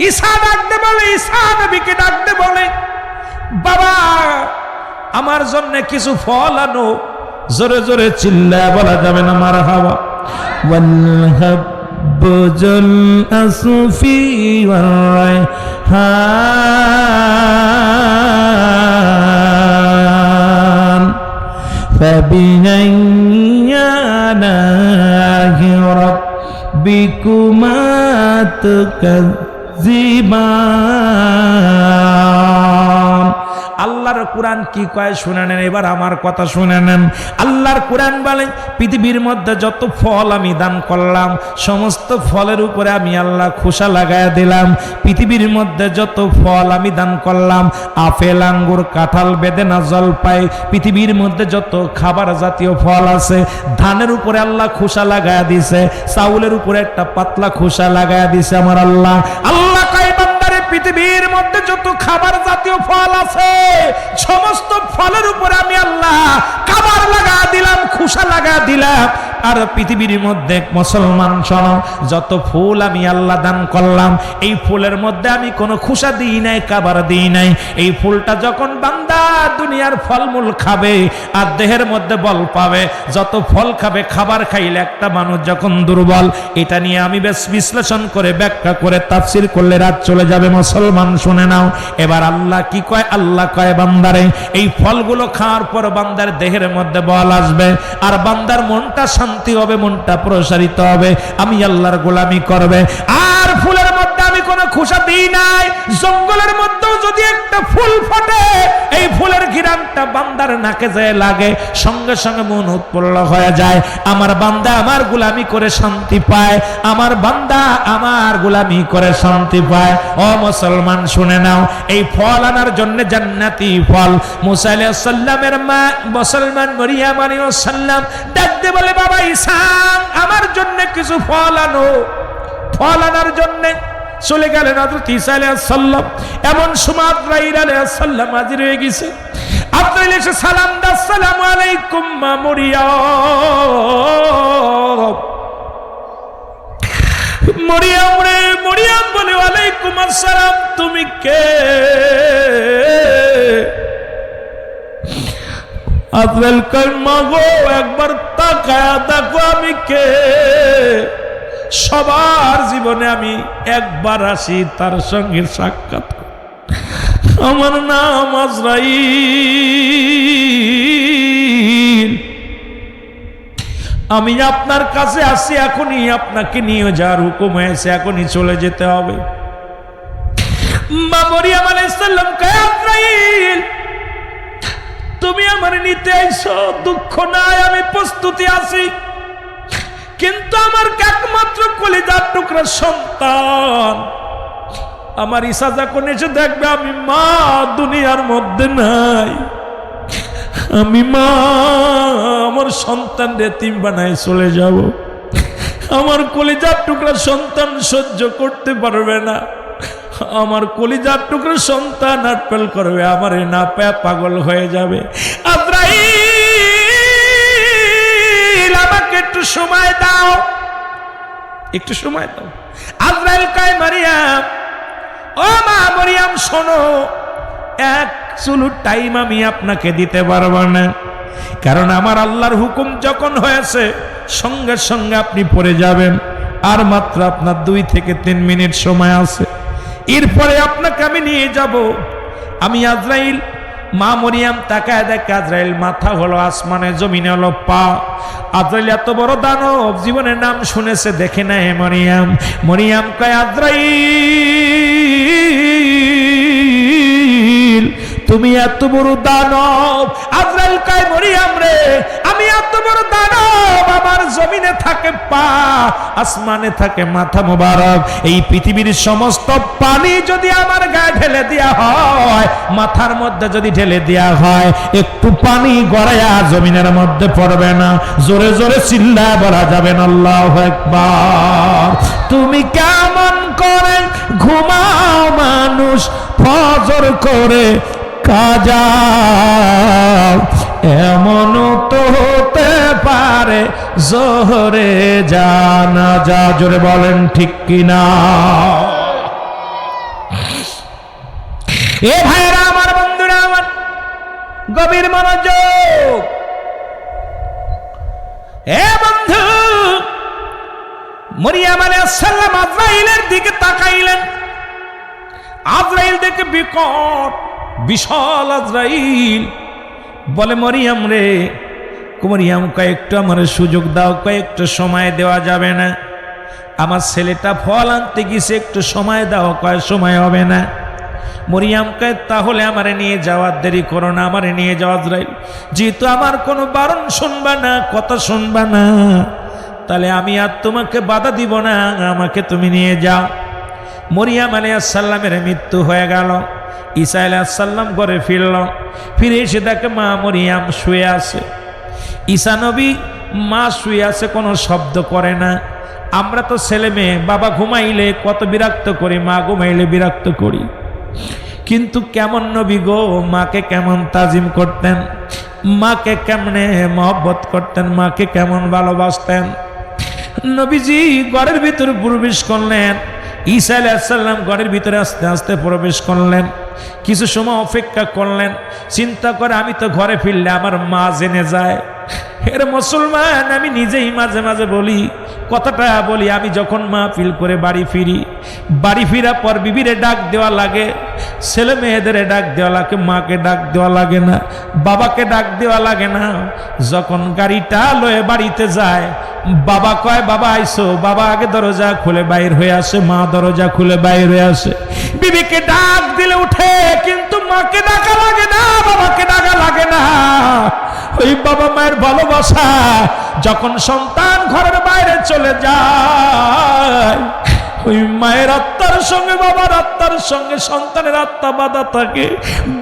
Speaker 1: ঈসা ডাকতে বলে, ঈসা নবীকে ডাকতে বলে বাবা আমার জন্য কিছু ফল আনো। জোরে জোরে চিল্লায় বলা যাবে না মারহাবা। ওয়াল হাব্বুল আসফি ওয়ার রায়হান ফাবিআইয়ি আলাহি রাব্বিকুমা তুকাজ্জিবান। আল্লাহর কোরআন কি কয় শুনে নেন, এবার আমার কথা শুনে নেন। আল্লাহর কোরআন বলে পৃথিবীর মধ্যে যত ফল আমি দান করলাম, সমস্ত ফলের উপরে আমি আল্লাহ খোসা লাগায় দিলাম। পৃথিবীর মধ্যে যত ফল আমি দান করলাম, আপেল, আঙ্গুর, কাঁঠাল, বেদেনা, জলপাই, পৃথিবীর মধ্যে যত খাবার জাতীয় ফল আছে, ধানের উপরে আল্লাহ খোসা লাগায় দিছে, চাউলের উপরে একটা পাতলা খোসা লাগায় দিছে আমার আল্লাহ। আল্লাহ কয় বান্দারে পৃথিবীর মধ্যে যত খাবার জাতীয় ফল আছে, সমস্ত ফলের উপরে আমি আল্লাহ খাবার লাগা দিলাম, খোসা লাগা দিলাম। আর পৃথিবীর মধ্যে মুসলমান শোনো, যত ফুল আমি আল্লাহ দান করলাম, এই ফুলের মধ্যে আমি কোনো খোসা দিই নাই, খাবার দিই নাই। এই ফুলটা যখন বান্দা দুনিয়ার ফলমূল খাবে আর দেহের মধ্যে বল পাবে, যত ফল খাবে, খাবার খাইলে একটা মানুষ যখন দুর্বল, এটা নিয়ে আমি বেশ বিশ্লেষণ করে ব্যাখ্যা করে তাফসীর করলে রাত চলে যাবে। মুসলমান শুনে নাও, এবার আল্লাহ কি কয়? আল্লাহ কয় বান্দারে এই ফলগুলো খাওয়ার পর বান্দার দেহের মধ্যে বল আসবে, আর বান্দার মনটা শান্তি হবে, মনটা প্রসারিত হবে, আমি আল্লাহর গোলামি করবে। আর ফুলের মধ্যে আমি কোনো খোসা দিই নাই। জঙ্গলের মধ্যেও যদি একটা ফুল ফোটে, এই ফুলের ঘিরানটা বান্দার নাকে যায় লাগে, সঙ্গে সঙ্গে মন উৎপন্ন হয়ে যায়। আমার বান্দা আমার গোলামি করে শান্তি পায়, আমার বান্দা আমার গোলামি করে শান্তি পায়। ও মুসলমান শুনে নাও, এই ফল আনার জন্য জান্নাতি ফল মুসা আলাইহিস সালামের মা মুসলমান মরিয়ম আলাইহিস সালাম ডাকতে বলে বাবা ঈসা আমার জন্য কিছু ফল আনো। ফল আনার জন্য চলে গেলেন হযরত ঈসা আলাইহিস সালাম। এমন সময় আজরাইল আলাইহিস সালাম হাজির হয়ে গেছে। আজরাইল এসে সালাম দাও, আসসালামু আলাইকুম মা মরিয়ম। মরিয়ম রে, মরিয়ম বলে ওয়ালাইকুম আসসালাম, তুমি কে? আজরাইল কয় মা গো একবার তাকায়া দেখো আমি কে। সবার জীবনে আমি একবার আসি, তার সঙ্গে সাক্ষাৎ। আমার নাম আজরাইল, আমি আপনার কাছে আসি, এখনই আপনাকে নিয়ে যাওয়ার হুকুম হয়েছে, এখনই চলে যেতে হবে। মা মরিয়ম আলাইহিস সালাম কয় আজরাইল তুমি আমার নিতে আইছো, দুঃখ নাই, আমি প্রস্তুতি আছি, কিন্তু আমার একমাত্র কলিজার টুকরা সন্তান আমার ঈসা যখন এসে দেখবে আমি মা দুনিয়ার মধ্যে নাই, আমি মা আমার সন্তান এতিম বানায় চলে যাব, আমার কলিজার টুকরা সন্তান সহ্য করতে পারবে না, আমার কলিজার টুকরো সন্তান আটপেল করবে, আমারে না পেয়ে পাগল হয়ে যাবে। আজরাইল আমাকে একটু সময় দাও, একটু সময় দাও। আজরাইল কয় মারিয়াম, ও মা মারিয়াম শোনো, এক চুলু টাইম আমি আপনাকে দিতে পারবো না, কারণ আমার আল্লাহর হুকুম যখন হয়েছে সঙ্গে সঙ্গে আপনি পড়ে যাবেন। আর মাত্র আপনার 2 থেকে 3 মিনিট সময় আছে, এরপরে আপনাকে আমি নিয়ে যাব। আমি আজরাইল, মা মরিয়াম তাকায় দেখে আজরাইল মাথা হলো আসমানে, জমিনে হলো পা। আজরাইল এত বড় দানব জীবনের নাম শুনেছে, দেখে না হে মরিয়াম। মরিয়াম কয় আজরাইল তুমি এত বড় দানব। আজরাইল কয় মরিয়াম রে, আমি এত বড় দানব, আমার জমিনে থাকে পা, আসমানে থাকে মাথা মোবারক। এই পৃথিবীর সমস্ত পানি যদি আমার গায়ে ঢেলে দেওয়া হয়, মাথার মধ্যে যদি ঢেলে দেওয়া হয়, একটু পানি গড়াইয়া জমিনের মধ্যে পড়বে না। জোরে জোরে চিল্লায় বলা যাবে না আল্লাহু আকবার। তুমি কেমন করে ঘুমাও মানুষ ফজর করে কাজা, এমন তো হতে পারে জোহরে জানাজা। জোরে বলেন ঠিক কিনা? এ ভাইরা আমার, বন্ধুরা আমার, গভীর মনোযোগ। এ বন্ধু, মরিয়াম আলাইহিস সালাম আজরাইলের দিকে তাকাইলেন। আজরাইল দেখে বিকট বিশাল আজরাইল, বলে মরিয়াম রে, মরিয়াম কয়েকটু আমার সুযোগ দাও, কয়েকটু সময় দেওয়া যাবে না? আমার ছেলেটা ফল আনতে গেছে, একটু সময় দাও। কয় সময় হবে না। মরিয়াম কয় তাহলে আমারে নিয়ে যাওয়ার দেরি করো না, আমারে নিয়ে যাওয়া। আজরাইল যেহেতু আমার কোনো বারণ শুনবা না, কথা শুনবা না, তাহলে আমি আর তোমাকে বাধা দিব না, আমাকে তুমি নিয়ে যাও। মরিয়াম আলাইহিস সালামের মৃত্যু হয়ে গেল। ঈসা আলাইহিস সালাম ঘরে ফিরল, ফিরে এসে দেখে মা মরিয়াম শুয়ে আছে। ঈসা নবী মা শুয়ে আছে, কোনো শব্দ করে না। আমরা তো ছেলে মেয়ে, বাবা ঘুমাইলে কত বিরক্ত করি, মা ঘুমাইলে বিরক্ত করি, কিন্তু কেমন নবী গো, মাকে কেমন তাজিম করতেন, মাকে কেমনে মহব্বত করতেন, মাকে কেমন ভালোবাসতেন। নবীজি ঘরের ভিতরে প্রবেশ করলেন। ঈসা আলাইহিস সালাম ঘরের ভিতরে আস্তে আস্তে প্রবেশ করলেন। কিছু সময় অপেক্ষা করলেন, চিন্তা করে আমি তো ঘরে ফিরলে আমার মা জেনে যায়। এর মুসলমান, আমি নিজেই মাঝে মাঝে বলি, কথাটা বলি, আমি যখন মা ফিল করে বাড়ি ফিরি, বাড়ি ফিরার পর বিবিরে ডাক দেওয়া লাগে, ছেলে মেয়েদের ডাক দেওয়া লাগে, মাকে ডাক দেওয়া লাগে না, বাবাকে ডাক দেওয়া লাগে না। যখন গাড়িটা লয়ে বাড়িতে যায়, বাবা কয় বাবা আইসো, বাবা আগে দরজা খুলে বাইর হয়ে আসে, মা দরজা খুলে বাইর হয়ে আসে। বিবিকে ডাক দিলে উঠে, কিন্তু মাকে ডাকা লাগে না, বাবাকে ডাকা লাগে না। ওই বাবা মায়ের ভালোবাসা যখন সন্তান ঘরের বাইরে চলে যায়, ওই মায়ের আত্মার সঙ্গে বাবার আত্মার সঙ্গে সন্তানের আত্মা বাঁধা থাকে।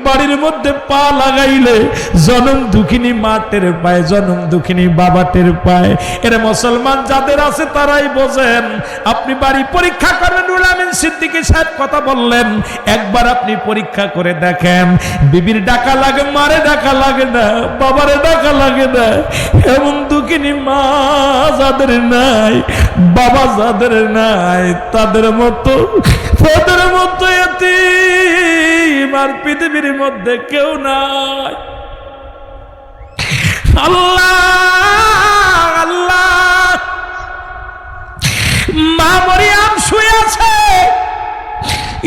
Speaker 1: বাড়ির মধ্যে পা লাগাইলে জনম দুঃখিনী মা টের পায়, জনম দুঃখিনী বাবা টের পায়। এরা মুসলমান যাদের আছে তারাই বোঝেন। আপনি বাড়ি পরীক্ষা করবেন, রুহুল আমিন সিদ্দিকী সাহেব কথা বললেন, একবার আপনি পরীক্ষা করে দেখেন, বিবির ডাকা লাগে, মারে ডাকা লাগে না, বাবারে ডাকা লাগে না। এমন দুঃখিনী মা যাদের নাই, বাবা যাদের নাই, তাদের মতো এতিম আর পৃথিবীর মধ্যে কেউ নাই। আল্লাহ আল্লাহ, মা মরিয়াম শুয়ে আছে।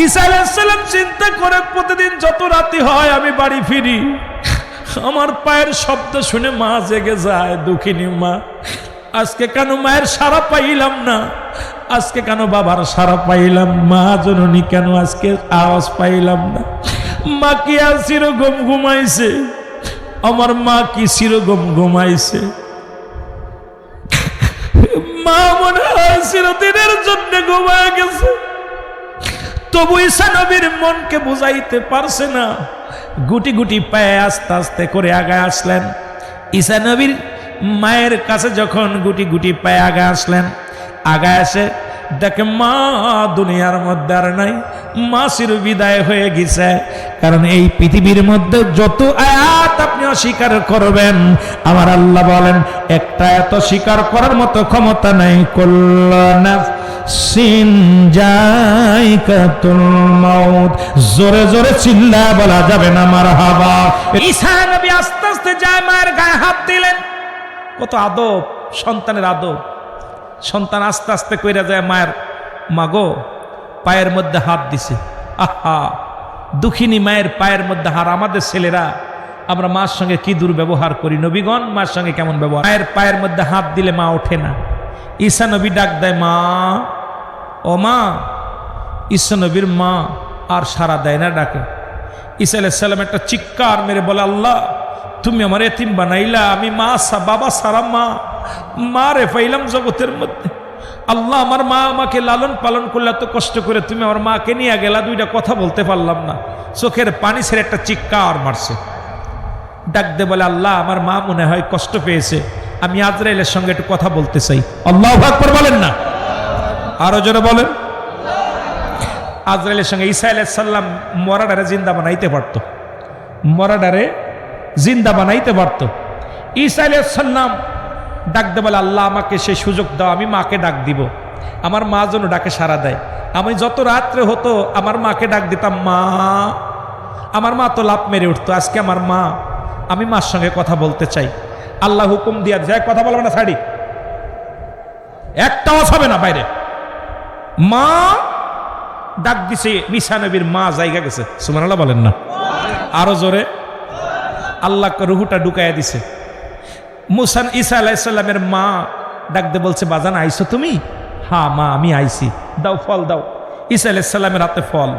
Speaker 1: ঈসা আলাইহিস সালাম চিন্তা করে, প্রতিদিন যত রাতি হয় আমি বাড়ি ফিরি, আমার পায়ের শব্দ শুনে মা জেগে যায়। দুঃখিনী মা, আজকে কেন মায়ের সারা পাইলাম না, আজকে কেন বাবার সারা পাইলাম, মা জননী কেন আজকে আওয়াজ পাইলাম না? মা কি আর চিরগম ঘুমাইছে? আমার মা কি চিরগম ঘুমাইছে? মা মনে হয় চিরদিনের জন্য ঘুমায় গেছে। তবু ঈসা নবীর মনকে বুঝাইতে পারছে না। গুটি গুটি পায়ে আস্তে আস্তে করে আগায় আসলেন। ঈসা নবীর মায়ের কাছে যখন গুটি গুটি পায়ে আগায় আসলেন, আগায় এসে দেখে মা দুনিয়ার মধ্যে আর নাই, মা চির বিদায় হয়ে গেছে। কারণ এই পৃথিবীর মধ্যে যত আয়াত আপনি অস্বীকার করবেন, আমার আল্লাহ বলেন একটা এত স্বীকার করার মতো ক্ষমতা নাই। কুল্লু নাফসিন যায়কাতুল মাউত, জোরে জোরে চিল্লায় বলা যাবে না মারহাবা। ঈসা নবী আস্তে আস্তে যায় মায়ের গায়ে হাত দিলেন। কত আদব, সন্তানের আদব। সন্তান আস্তে আস্তে কইরা যায় মায়ের, মাগো পায়ের মধ্যে হাত দিছে। আহা, দুঃখিনী মায়ের পায়ের মধ্যে হার। আমাদের ছেলেরা আমরা মার সঙ্গে কি দুর্ব্যবহার করি। নবীগণ মার সঙ্গে কেমন ব্যবহার। মায়ের পায়ের মধ্যে হাত দিলে মা ওঠে না। ঈসা নবী ডাক দেয় মা, ও মা। ঈসা নবীর মা আর সারা দেয় না ডাকে। ঈসা আলাইহিস সালাম একটা চিৎকার মেরে বলে, আল্লাহ তুমি আমার এতিম বানাইলা, আমি মা বাবা সারা মা রে পাইলাম জগতের মধ্যে। আল্লাহ আমার মা আমাকে লালন পালন করলে এত কষ্ট করে, তুমি আমার মাকে নিয়ে গেলা, দুইটা কথা বলতে পারলাম না। চোখের পানি ছেড়ে একটা চিৎকার মারছে। ডাক দে বলে, আল্লাহ আমার মা মনে হয় কষ্ট পেয়েছে, আমি আজরাইলের সঙ্গে একটু কথা বলতে চাই। আল্লাহু আকবার বলেন না, আরো জোরে বলেন। আজরাইলের সঙ্গে ঈসা আলাইহিস সালাম মরাডারে জিন্দা বানাইতে পারত, মরাডারে জিন্দা বানাইতে পারত। ঈসা আলাইহিস সালাম ডাক দে বলে, আল্লাহ আমাকে সেই সুযোগ দাও, আমি মাকে ডাক দিব। আমার মা যেন ডাকে সাড়া দেয়। আমি যত রাত্রে হতো আমার মাকে ডাক দিতাম, মা। আমার মা তো লাফ মেরে উঠতো। আজকে আমার মা, আমি মার সঙ্গে কথা বলতে চাই। আল্লাহ হুকুম দিয়া যায়, কথা বলবে না ছাড়ি, একটা হবে না বাইরে। মা ডাক দিছে, ঈসা নবীর মা জায়গা গেছে। সুবহানাল্লাহ বলেন না, আরো জোরে। আল্লাহ রুহুটা ঢুকাইয়া দিছে। মুসা ঈসা আলাইহিস সালামের মা ডাক দিয়ে বলছে, বাজান আইছো তুমি? হ্যাঁ মা আমি আইছি, দাও ফল দাও। ঈসা আলাইহিস সালামের হাতে ফল,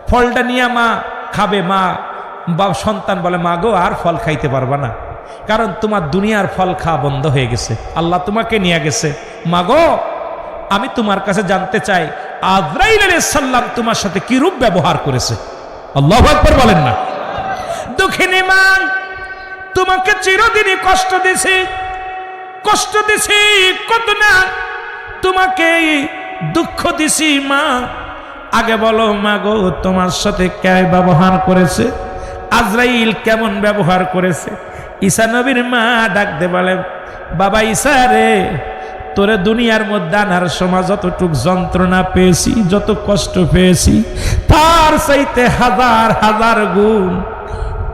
Speaker 1: ফলটা নিয়ে মা খাবে। মা সন্তান বলে, মা গো আর ফল খাইতে পারবা না, কারণ তোমার দুনিয়ার ফল খাওয়া বন্ধ হয়ে গেছে, আল্লাহ তোমাকে নিয়ে গেছে। মা গো আমি তোমার কাছে জানতে চাই, আজরাইল আলাইহিস সালাম তোমার সাথে কি রূপ ব্যবহার করেছে। আল্লাহু আকবার বলেন না। দুঃখিনী মা, তোমাকে চিরদিনই কষ্ট দিছি, কষ্ট দিছি কত না, তোমাকে দুঃখ দিছি মা। আগে বলো মা গো, তোমার সাথে কে ব্যবহার করেছে? আজরাইল কেমন ব্যবহার করেছে? ঈসা নবীর মা ডাক দে বলে, বাবা ঈসা রে, তোরে দুনিয়ার মধ্যে আনার সময় যতটুক যন্ত্রণা পেয়েছি, যত কষ্ট পেয়েছি, তার চাইতে হাজার হাজার গুণ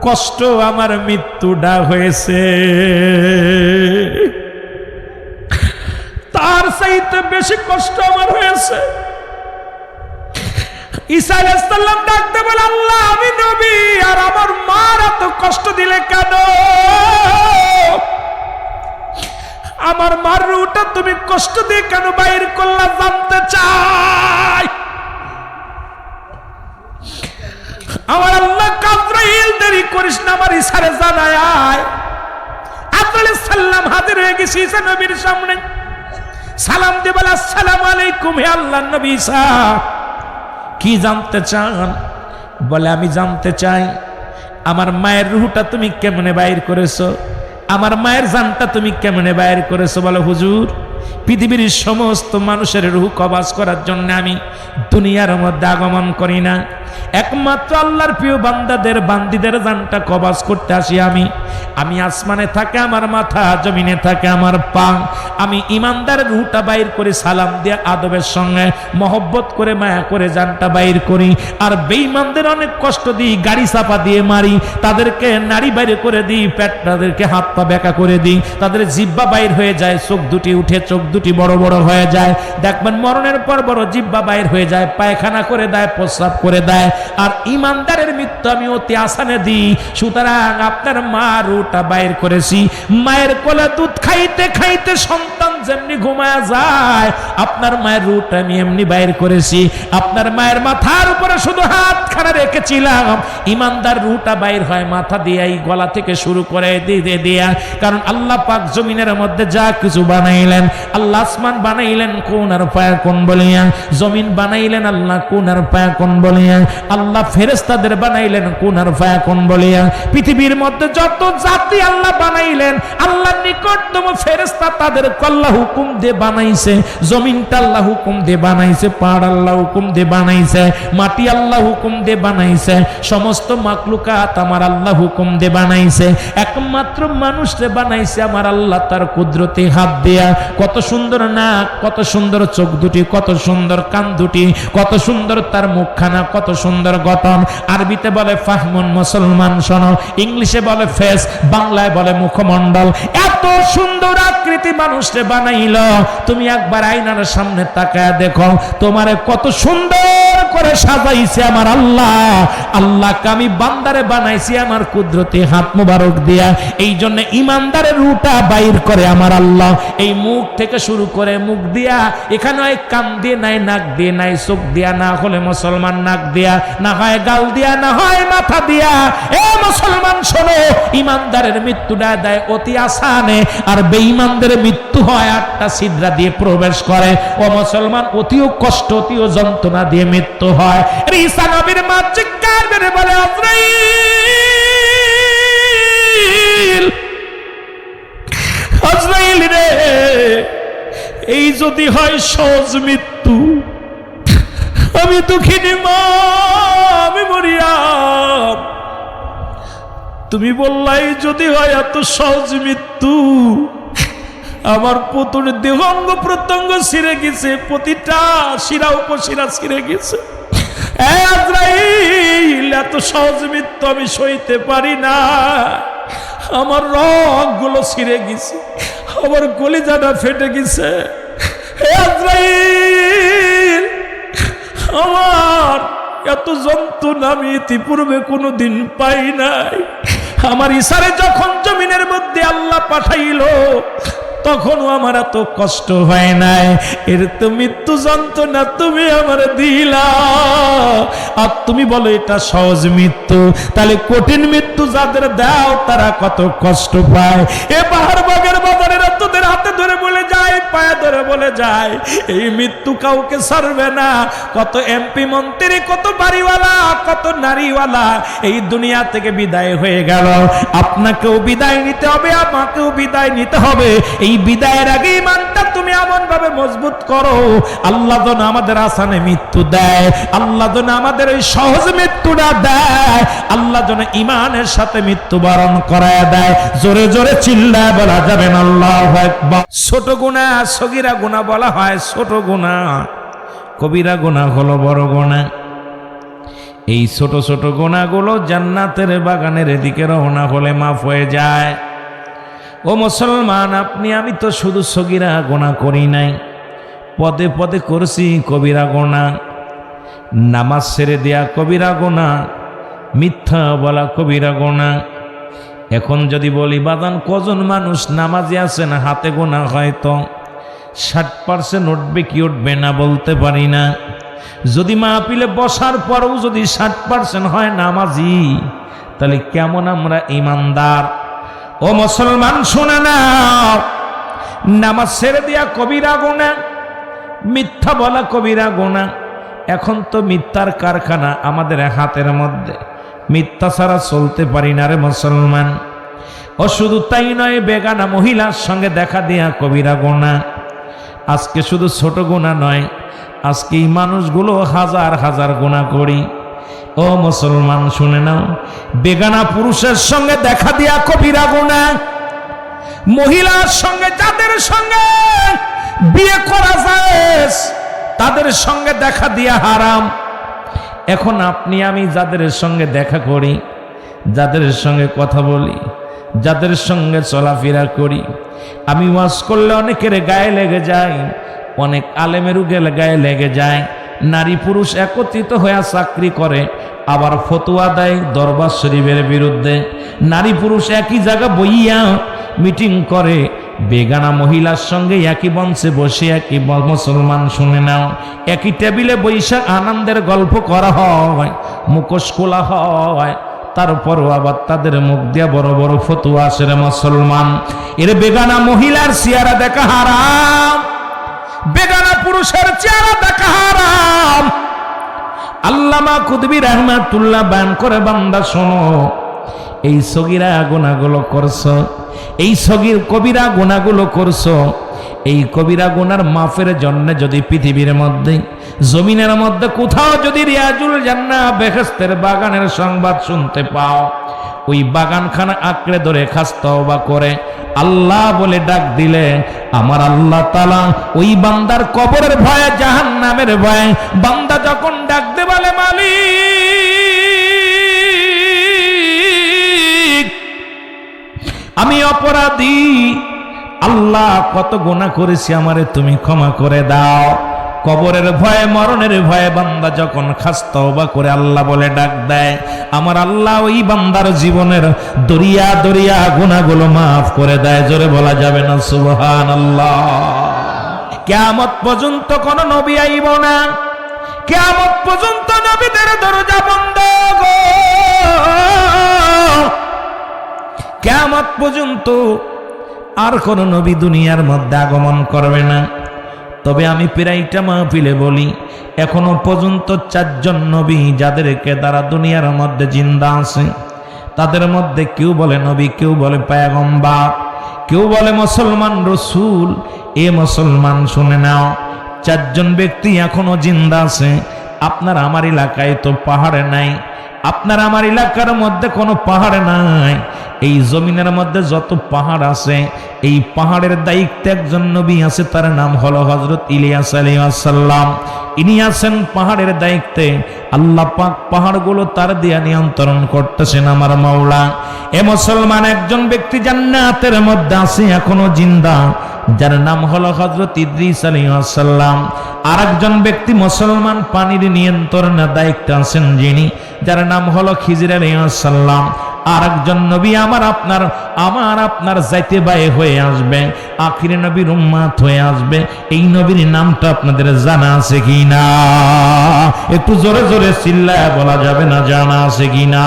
Speaker 1: কষ্ট আমার মৃত্যুটা হয়েছে। তার চাইতে বেশি কষ্ট আমার হয়েছে। ঈসা আলাইহিস সালাম ডাকতে বলে, আল্লাহ আমি নবী, আর আমার মার এত কষ্ট দিলে কেন? আমার মার রূহটা তুমি কষ্ট দিয়ে কেন বাইর করলা, জানতে চাই। আমার আল্লাহ, আজরাইল দেরি করিস না, আমার ঈসারে জানায় আয়। আজরাইল সালাম হাজির হয়ে গেছে ঈসা নবীর সামনে। সালাম দিয়ে বলে, আসসালামু আলাইকুম হে আল্লাহর নবী ঈসা। কি জানতে চান? বলে, আমি জানতে চাই আমার মায়ের রূহটা তুমি কেমনে বাইর করেছো, আমার মায়ের জানটা তুমি কেমনে বাইর করেছো। বলে, হুজুর পৃথিবীর সমস্ত মানুষের রূহ কবজ করার জন্য আমি দুনিয়ার মধ্যে আগমন করি না, একমাত্র আল্লাহর প্রিয় বান্দাদের বান্দিদের জানটা কবজ করতে আসি আমি। আমি আসমানে থাকে আমার মাথা, জমিনে থাকে আমার পা। আমি ইমানদারের রূহটা বাইর করে সালাম দিয়ে আদবের সঙ্গে মহব্বত করে মায়া করে জানটা বাইর করি। আর বেঈমানদের অনেক কষ্ট দিই, গাড়ি চাপা দিয়ে মারি, তাদেরকে নাড়ি বাইরে করে দিই, পেট তাদেরকে হাত পা বেঁকা করে দিই, তাদের জিহ্বা বাইর হয়ে যায়, চোখ দুটি উঠে চোখ দুটি বড় বড় হয়ে যায়। দেখবেন মরণের পর বড় জিহ্বা বাইর হয়ে যায়, পায়খানা করে দেয়, প্রস্রাব করে দেয়। আর ইমানদারের মৃত্যু আমি অতি আসানে দিই। সুতরাং আপনার মা রূহটা বাইর করেছি। মায়ের কোলে দুধ খাইতে খাইতে সন্তান যেমনি ঘুমায় যায়, আপনার মায়ের রূহটা আমি এমনি বাইর করেছি। আপনার মায়ের মাথার উপরে শুধু হাত খাড়া রেখেছিলাম, ইমানদার রূহটা বাইর হয় মাথা দিয়ে, গলা থেকে শুরু করে দিয়ে দিয়া। কারণ আল্লাহ পাক জমিনের মধ্যে যা কিছু বানাইলেন, আল্লাহ আসমান বানাইলেন কোন আর ফায়াকুন বলিয়া, জমিন বানাইলেন আল্লাহ কোন আর ফায়াকুন বলিয়া, আল্লাহ ফেরেশতাদের বানাইলেন কোন আর ফায়াকুন বলিয়া। পৃথিবীর মধ্যে যত জাতি আল্লাহ বানাইলেন, আল্লাহর নিকটতম ফেরেশতা তাদের আল্লাহু হুকুম দিয়ে বানাইছে, জমিনটা আল্লাহ হুকুম দিয়ে বানাইছে, পাহাড় আল্লাহ হুকুম দিয়ে বানাইছে, মাটি আল্লাহ হুকুম দিয়ে বানাইছে, সমস্ত মাকলুকাত আমার আল্লাহ হুকুম দিয়ে বানাইছে। একমাত্র মানুষরে বানাইছে আমার আল্লাহ তার কুদরতি হাত দিয়া। কত সুন্দর নাক, কত সুন্দর চোখ দুটি, কত সুন্দর কান দুটি, কত সুন্দর তার মুখখানা, কত সুন্দর গঠন। আরবিতে বলে ফাহমুন, মুসলমান শোনো, ইংলিশে বলে ফেস, বাংলায় বলে মুখমণ্ডল। এত সুন্দর আকৃতি মানুষরে বানাইল, তুমি একবার আয়নার সামনে তাকায় দেখো তোমারে কত সুন্দর করে সাজাইছে আমার আল্লাহ। আল্লাহকে আমি বান্দারে বানাইছি আমার কুদরতি হাত মুবারক দিয়া। এই জন্য ইমানদারের রুটা বাইর করে আমার আল্লাহ। এই মুখ থেকে শুরু করে, মুখ দিয়া, এখানে হয় কান দিয়ে নাই, নাক দিয়ে নাই, চোখ দিয়া, না হলে মুসলমান নাক দিয়া, না হয় গাল দিয়া, না হয় মাথা দিয়া। এ মুসলমান শোনো, ইমানদারের মৃত্যুটা দেয় অতি আসানে, আর বেঈমানদের মৃত্যু হয় 8টা ছিদ্রা দিয়ে প্রবেশ করে। ও মুসলমান, অতিও কষ্ট, অতিও যন্ত্রণা দিয়ে মৃত্যু হয়। ঈসা নবীর মা চিৎকার করে বলে, আজরাইল, আজরাইল রে, এই যদি হয় সহজ মৃত্যু, আমি দুঃখিনী মা, আমি মরিয়াম, তুমি বললাই যদি হয় এত সহজ মৃত্যু, আমার পুতুর দেহ অঙ্গ প্রত্যঙ্গ ছিঁড়ে গেছে, প্রতিটা শিরা উপশিরা ছিঁড়ে গেছে। আজরাইল, এত সহজ মৃত্যু আমি সইতে পারি না। আমার রগগুলো ছিঁড়ে গেছে, আমার কলিজাটা ফেটে গেছে। আজরাইল, আমার এত যন্ত্রণা আমি ইতিপূর্বে কোনোদিন পাই নাই। আমার ইশারে যখন জমিনের মধ্যে আল্লাহ পাঠাইলো, তখনও আমার এত কষ্ট হয় নাই। এর তো মৃত্যু যন্ত্রণা তুমি আমার দিলা, আর তুমি বলো এটা সহজ মৃত্যু। তাহলে কঠিন মৃত্যু যাদের দাও তারা কত কষ্ট পায়। এ পাহাড় বাগের বাজারেরা তোদের হাতে ধরে বলে যায়, পায়ে ধরে বলে যায়, এই মৃত্যু কাউকে ছাড়বে না। কত এমপি মন্ত্রী, কত বাড়িওয়ালা, কত নারীওয়ালা এই দুনিয়া থেকে বিদায় হয়ে গেল। আপনাকেও বিদায় নিতে হবে, আমাকেও বিদায় নিতে হবে। এই বিদায়ের আগে ইমানটা তুমি এমন ভাবে মজবুত করো, আল্লাহ যেন আমাদের আসানে মৃত্যু দেয়, আল্লাহ যেন আমাদের ওই সহজ মৃত্যুটা দেয়, আল্লাহ যেন ইমানের সাথে মৃত্যুবরণ করায় দেয়। জোরে জোরে চিল্লায় বলা যাবে না আল্লাহু আকবার। ছোট গুনাহ, সগীরা গুনাহ বলা হয় ছোট গুনাহ, কবিরা গুনাহ হলো বড় গুনাহ। এই ছোট ছোট গুনাহগুলো জান্নাতের বাগানের দিকে রওনা হলে মাফ হয়ে যায়। ও মুসলমান, আপনি আমি তো শুধু সগীরা গুনাহ করি নাই, পদে পদে করছি কবিরা গুনাহ। নামাজ ছেড়ে দেয়া কবিরা গুনাহ, মিথ্যা বলা কবিরা গুনাহ। এখন যদি বলি বাদান কজন মানুষ নামাজি আছেন হাতে গোনা, হয়তো 60% উঠবে কি উঠবে না বলতে পারি না। যদি মাহফিলে বসার পরেও যদি 60% হয় নামাজি, তাহলে কেমন আমরা ইমানদার। ও মুসলমান শুনে নাও, নামাজ ছেড়ে দিয়া কবিরা গুনাহ, মিথ্যা বলা কবিরা গুনাহ। এখন তো মিথ্যার কারখানা আমাদের হাতের মধ্যে, মিথ্যা ছাড়া চলতে পারি না রে মুসলমান। ও শুধু তাই নয়, বেগানা মহিলার সঙ্গে দেখা দেয়া কবিরা গুনাহ। আজকে শুধু ছোট গুনাহ নয়, আজকে এই মানুষগুলো হাজার হাজার গুনাহ করি। ও মুসলমান শুনে নাও, বেগানা পুরুষের সঙ্গে দেখা দেয়া কবিরা গুনাহ, মহিলার সঙ্গে, যাদের সঙ্গে বিয়ে করা যায় তাদের সঙ্গে দেখা দিয়া হারাম। এখন আপনি আমি যাদের সঙ্গে দেখা করি, যাদের সঙ্গে কথা বলি, যাদের সঙ্গে চলাফেরা করি, আমি ওয়াজ করলে অনেকের গায়ে লেগে যায়, অনেক আলেমেরও গায়ে লেগে যায়। নারী পুরুষ একত্রিত হয়ে চাকরি করে, আবার ফতোয়া দেয় দরবার শরীফের বিরুদ্ধে। নারী পুরুষ একই জায়গা বইয়া মিটিং করে, বেগানা মহিলার সঙ্গে একই মঞ্চে বসে, একই মুসলমান শুনে নাও, একই টেবিলে বৈশাখ আনন্দের গল্প করা হয়, মুখোশ খোলা হয়, তারপরও আবার তাদের মুখ দিয়া বড় বড় ফতোয়া আসে রে মুসলমান। এর বেগানা মহিলার চেহারা দেখা হারাম, বেগানা পুরুষের চেহারা দেখা হারাম। আল্লামা কুতুবী রাহমাতুল্লাহ বয়ান করে, বান্দা শোনো, এই সগীরা গুনাহগুলো করছো, এই সগীর কবিরা গুনাহগুলো করছো, এই কবিরা গুনার মাফের জন্য যদি পৃথিবীর মধ্যে জমিনের মধ্যে কোথাও যদি রিয়াজুল জান্নাহ বেহেশতের বাগানের সংবাদ শুনতে পাও, ওই বাগানখানা আঁকড়ে ধরে খাস তওবা করে আল্লাহ বলে ডাক দিলে আমার আল্লাহ তাআলা ওই বান্দার কবরের ভয়ে, জাহান্নামের ভয়ে বান্দা যখন ডাক দে বলে মালিক আমি অপরাধী, আল্লাহ কত গুনাহ করেছি, আমারে তুমি ক্ষমা করে দাও। কবরের ভয়ে, মরণের ভয়ে বান্দা যখন খাস তওবা করে আল্লাহ বলে ডাক দেয়, আমার আল্লাহ ওই বান্দার জীবনের দরিয়া দরিয়া গুনাহগুলো মাফ করে দেয়। জোরে বলা যাবে না সুবহানাল্লাহ। কিয়ামত পর্যন্ত কোন নবী আইব না, কিয়ামত পর্যন্ত নবীদের দরজা বন্ধ গো। কিয়ামত পর্যন্ত আর কোন নবী দুনিয়ার মধ্যে আগমন করবে না। তবে আমি প্রায়টা মাহফিলে বলি, এখনো পর্যন্ত 4 জন নবী যাদেরকে তারা দুনিয়ার মধ্যে জিন্দা আছে, তাদের মধ্যে কেউ বলে নবী, কেউ বলে পয়গম্বর, কেউ বলে মুসলমান রসুল। এ মুসলমান শুনে নাও, 4 জন ব্যক্তি এখনো জিন্দা আছে। আপনার আমার এলাকায় তো পাহাড়ে নাই, আপনার আমার এলাকার মধ্যে কোনো পাহাড় নাই। এই জমিনের মধ্যে যত পাহাড় আছে, এই পাহাড়ের দায়িত্বে একজন নবী আছে, তার নাম হলো হযরত ইলিয়াস আলাইহিস সালাম। ইনি আছেন পাহাড়ের দায়িত্বে। আল্লাহ পাক পাহাড়গুলো তার দিয়া নিয়ন্ত্রণ করতেছেন আমার মাওলা। এ মুসলমান একজন ব্যক্তি জান্নাতের মধ্যে আছে এখনো জিন্দা, যার নাম হলো হযরত ইদ্রিস আলাইহিস সালাম। আর একজন ব্যক্তি মুসলমান পানির নিয়ন্ত্রণের দায়িত্বে আছেন যিনি, যার নাম হলো খিজির আলাইহিস সালাম। আর একজন নবী আমার আপনার যাইতে বায়ে হয়ে আসবে, আখিরি নবীর উম্মত হয়ে আসবে। এই নবীর নামটা আপনাদের জানা আছে কি না? একটু জোরে জোরে চিল্লায় বলা যাবে না, জানা আছে কি না?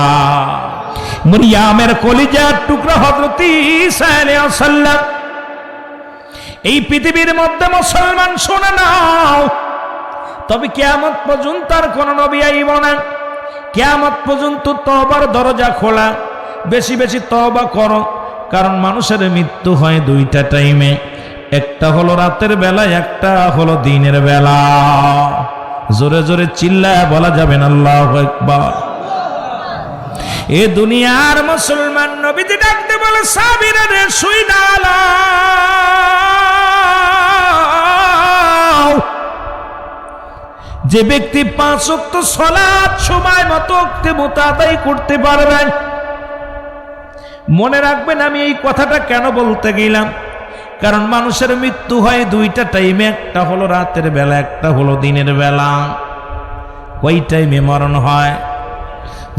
Speaker 1: মরিয়মের কলিজার টুকরা হযরত ঈসা আলাইহিস সালাম। এই পৃথিবীর মধ্যে মুসলমান শুনে নাও, তবে কিয়ামত পর্যন্ত আর কোন নবী আইব না। কিয়ামত পর্যন্ত তওবার দরজা খোলা। বেশি বেশি তওবা করো, কারণ মানুষের মৃত্যু হয় 2টা টাইমে, একটা হলো রাতের বেলা, একটা হলো দিনের বেলা। জোরে জোরে চিল্লায় বলা যাবে না আল্লাহু আকবার। এ দুনিয়ার মুসলমান নবীজি ডাকতে বলে সাবিরা রে সুইনালা, যে ব্যক্তি 5 ওয়াক্ত সালাত সময় মতো আদায় করতে পারবেন। মনে রাখবেন আমি এই কথাটা কেন বলতে গেলাম, কারণ মানুষের মৃত্যু হয় 2টা টাইমে, একটা হলো রাতের বেলা, একটা হলো দিনের বেলা। কয় টাইমে মরণ হয়?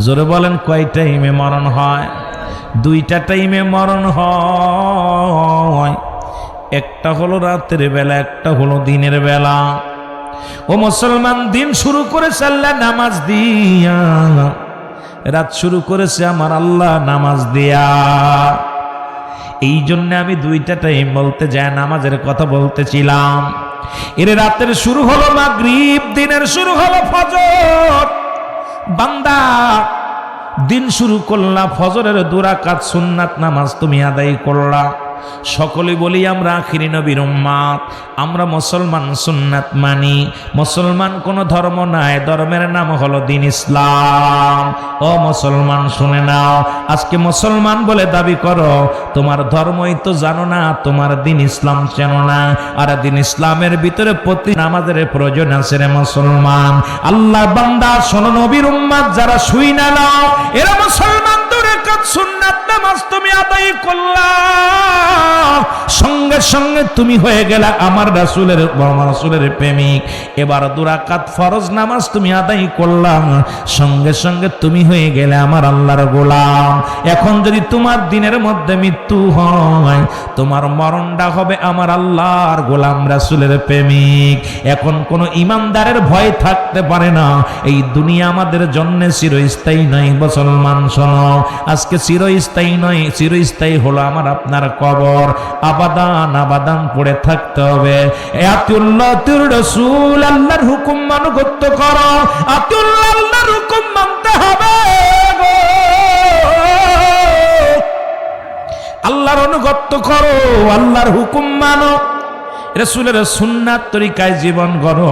Speaker 1: জোরে বলেন, কয় টাইমে মরণ হয়? 2টা টাইমে মরণ হয়, একটা হলো রাতের বেলা, একটা হলো দিনের বেলা। ও মুসলমান, দিন শুরু করেছে আল্লাহ নামাজ দিয়া, রাত শুরু করেছে আমার আল্লাহ নামাজ দিয়া। এই জন্য আমি 2টা টাইম বলতে যায় নামাজের কথা বলতেছিলাম। এর রাতের শুরু হলো মাগরিব, দিনের শুরু হলো ফজর। বান্দা দিন শুরু করলা, ফজরের 2 রাকাত সুন্নাত নামাজ তুমি আদায় করলা। সকলে বলি আমরা আখিরি নবীর উম্মত, আমরা মুসলমান, সুন্নাত মানি। মুসলমান কোনো ধর্ম নাই, ধর্মের নাম হলো দিন ইসলাম। ও মুসলমান শুনে নাও, আজকে মুসলমান বলে দাবি করো, তোমার ধর্মই তো জানো না, তোমার দিন ইসলাম চেনো না। আর দিন ইসলামের ভিতরে প্রতি নামাজের প্রয়োজন আছে রে মুসলমান। আল্লাহ বান্দা শোনো, নবীর উম্মত যারা শুই না নাও, এরা মুসলমান। 2 রাকাত সুন্নাত নামাজ তুমি আদায় করলা, সঙ্গে সঙ্গে তুমি হয়ে গেলা আমার রাসূলের প্রেমিক। এবার 2 রাকাত ফরজ নামাজ তুমি আদায় করলা, সঙ্গে সঙ্গে তুমি হয়ে গেলে আমার আল্লাহর গোলাম। এখন যদি তোমার দিনের মধ্যে মৃত্যু হয়, তোমার মরণটা হবে আমার আল্লাহর গোলাম, রাসূলের প্রেমিক। এখন কোনো ইমানদারের ভয় থাকতে পারে না। এই দুনিয়া আমাদের জন্য চিরস্থায়ী নয় মুসলমান শোনো, আজকে চিরস্থায়ী নয়, চিরস্থায়ী হলো আমার আপনার কবর। আবাদান আবাদান পড়ে থাকতে হবে। আতিউল্লাহ আতিউর রাসূল, আল্লাহর হুকুম মানগত করো। আতিউল্লাহ, আল্লাহর হুকুম মানতে হবে গো। আল্লাহর অনুগত করো, আল্লাহর হুকুম মানো। রাসূলের সুন্নাত তরিকায় জীবন গড়ো।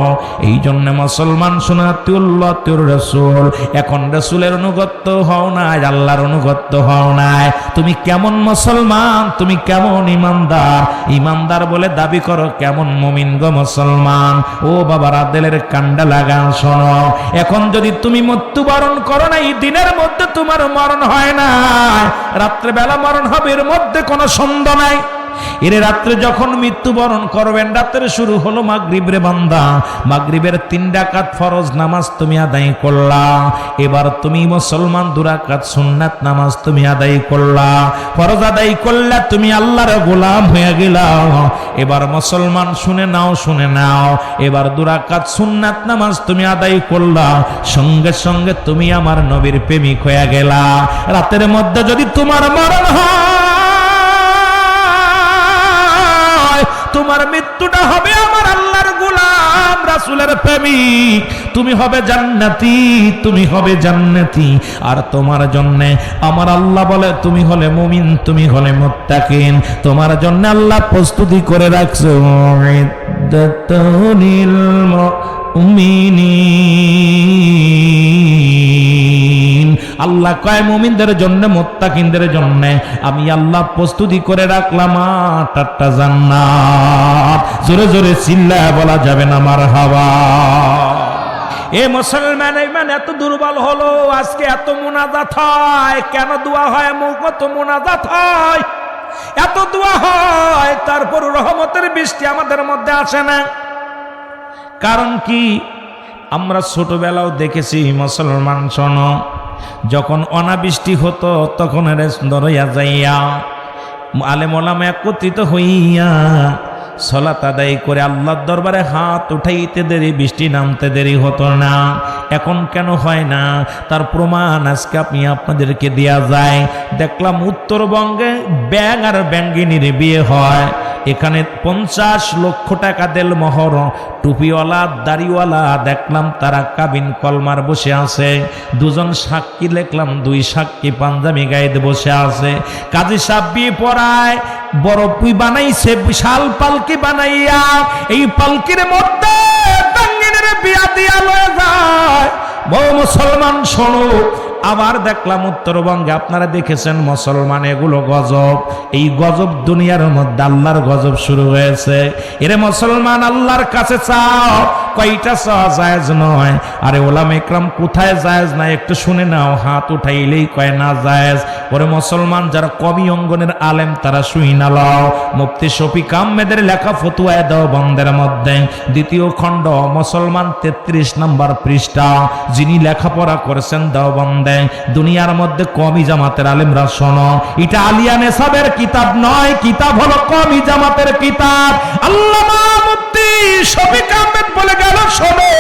Speaker 1: এই জন্য মুসলমান সুন্নাতুল্লাহ তোর রাসূল। এখন রাসূলের অনুগত হও না, আল্লাহর অনুগত হও না। তুমি কেমন মুসলমান, তুমি কেমন ইমানদার? ইমানদার বলে দাবি করো, কেমন মুমিন গো মুসলমান? ও বাবারা, দিলের কান্ডা লাগান শোনো। এখন যদি তুমি মৃত্যুবরণ করো না, এই দিনের মধ্যে তোমার মরণ হয় না, রাত্রে বেলা মরণ হবে, এর মধ্যে কোনো সন্দেহ নাই। এর রাত্রে যখন মৃত্যুবরণ করবেন, রাত্রে শুরু হলো মাগরিব রে বান্দা, মাগরিবের 3 রাকাত ফরজ নামাজ তুমি আদায় করলা। এবার তুমি মুসলমান 2 রাকাত সুন্নাত নামাজ তুমি আদায় করলা। ফরজ আদায় করলা, তুমি আল্লাহর গোলাম হয়ে গেলা। এবার মুসলমান শুনে নাও, শুনে নাও, এবার 2 রাকাত সুন্নাত নামাজ তুমি আদায় করলা, সঙ্গে সঙ্গে তুমি আমার নবীর প্রেমিক হয়ে গেলা। রাতের মধ্যে যদি তোমার মরণ হয়, তোমার মৃত্যুটা হবে আমার আল্লাহর গোলাম, রাসূলের প্রেমিক। তুমি হবে জান্নাতি, তুমি হবে জান্নাতি। আর তোমার জন্য আমার আল্লাহ বলে, তুমি হলে মুমিন, তুমি হলে মুত্তাকিন। তোমার জন্য আল্লাহ প্রস্তুতি করে রাখছে ইদ্দাতুনিল মুমিনিন। আল্লাহ কয় মুমিনদের জন্য, মুত্তাকিনদের জন্য আমি আল্লাহ প্রস্তুতি করে রাখলাম 8টা জান্নাত। জোরে জোরে চিল্লায় বলা যাবে না মারহাবা। এ মুসলমান, ইমান এত দুর্বল হলো, আজকে এত মুনাজাত হয় কেন? দোয়া হয়, মুখ তো মুনাজাত হয়, এত দোয়া হয়, তারপর রহমতের বৃষ্টি আমাদের মধ্যে আসে না। কারণ কি? আমরা ছোটবেলাও দেখেছি মুসলমান, শোনো, যখন অনাবৃষ্টি হতো তখন দরইয়া যাইয়া আলেম ওলামা একত্রিত হইয়া সালাত আদায় করে আল্লাহর দরবারে হাত উঠাইতে দেরি, বৃষ্টি নামতে দেরি হতো না। এখন কেন হয় না? তার প্রমাণ আজকে আপনাদেরকে দেয়া যায়। দেখলাম উত্তরবঙ্গে ব্যাঙ আর ব্যাঙ্গিনীর বিয়ে হয়। এখানে 50 লক্ষ টাকা দেল মোহর, টুপিওয়ালা দাড়িওয়ালা দেখলাম তারা কাবিন কলমার বসে আছে। 2 জন সাক্ষী দেখলাম, 2 সাক্ষী পাঞ্জাবি গায়ে বসে আছে। কাজী সাহেব বিয়ে পড়ায়, বড় পুই বানাইছে, বিশাল পালকি বানাইয়া, এই পালকির মধ্যে টাঙ্গিনের বিয়া দিয়া লয়ে যায়। বহু মুসলমান শোনো, আবার দেখলাম উত্তরবঙ্গে, আপনারা দেখেছেন মুসলমান, এগুলো গজব। এই গজব দুনিয়ার মধ্যে আল্লাহর গজব শুরু হয়েছে। এরে মুসলমান, আল্লাহর কাছে চাও, কয়টা চাওয়া জায়েজ নয়। আরে ওলামা ইকরাম কোথায় জায়েজ নাই একটু শুনে নাও, হাত উঠাইলেই কয় না জায়েজ। ওরে মুসলমান, যারা কমি অঙ্গনের আলেম তারা শুই না লও। মুফতি শফিক আহমেদের লেখা ফতুয়ায়ে দেওবন্দের মধ্যে 2য় খণ্ড, মুসলমান 33 নম্বর পৃষ্ঠা, যিনি লেখাপড়া করেছেন দেওবন্দে, দুনিয়ার মধ্যে কমি জামাতের আলেমরা শোনো, এটা আলিয়া নেসাবের কিতাব নয়, কিতাব হলো কমি জামাতের কিতাব। আল্লামা মুফতি শফিক আহমেদ বলে গেল, শোনো,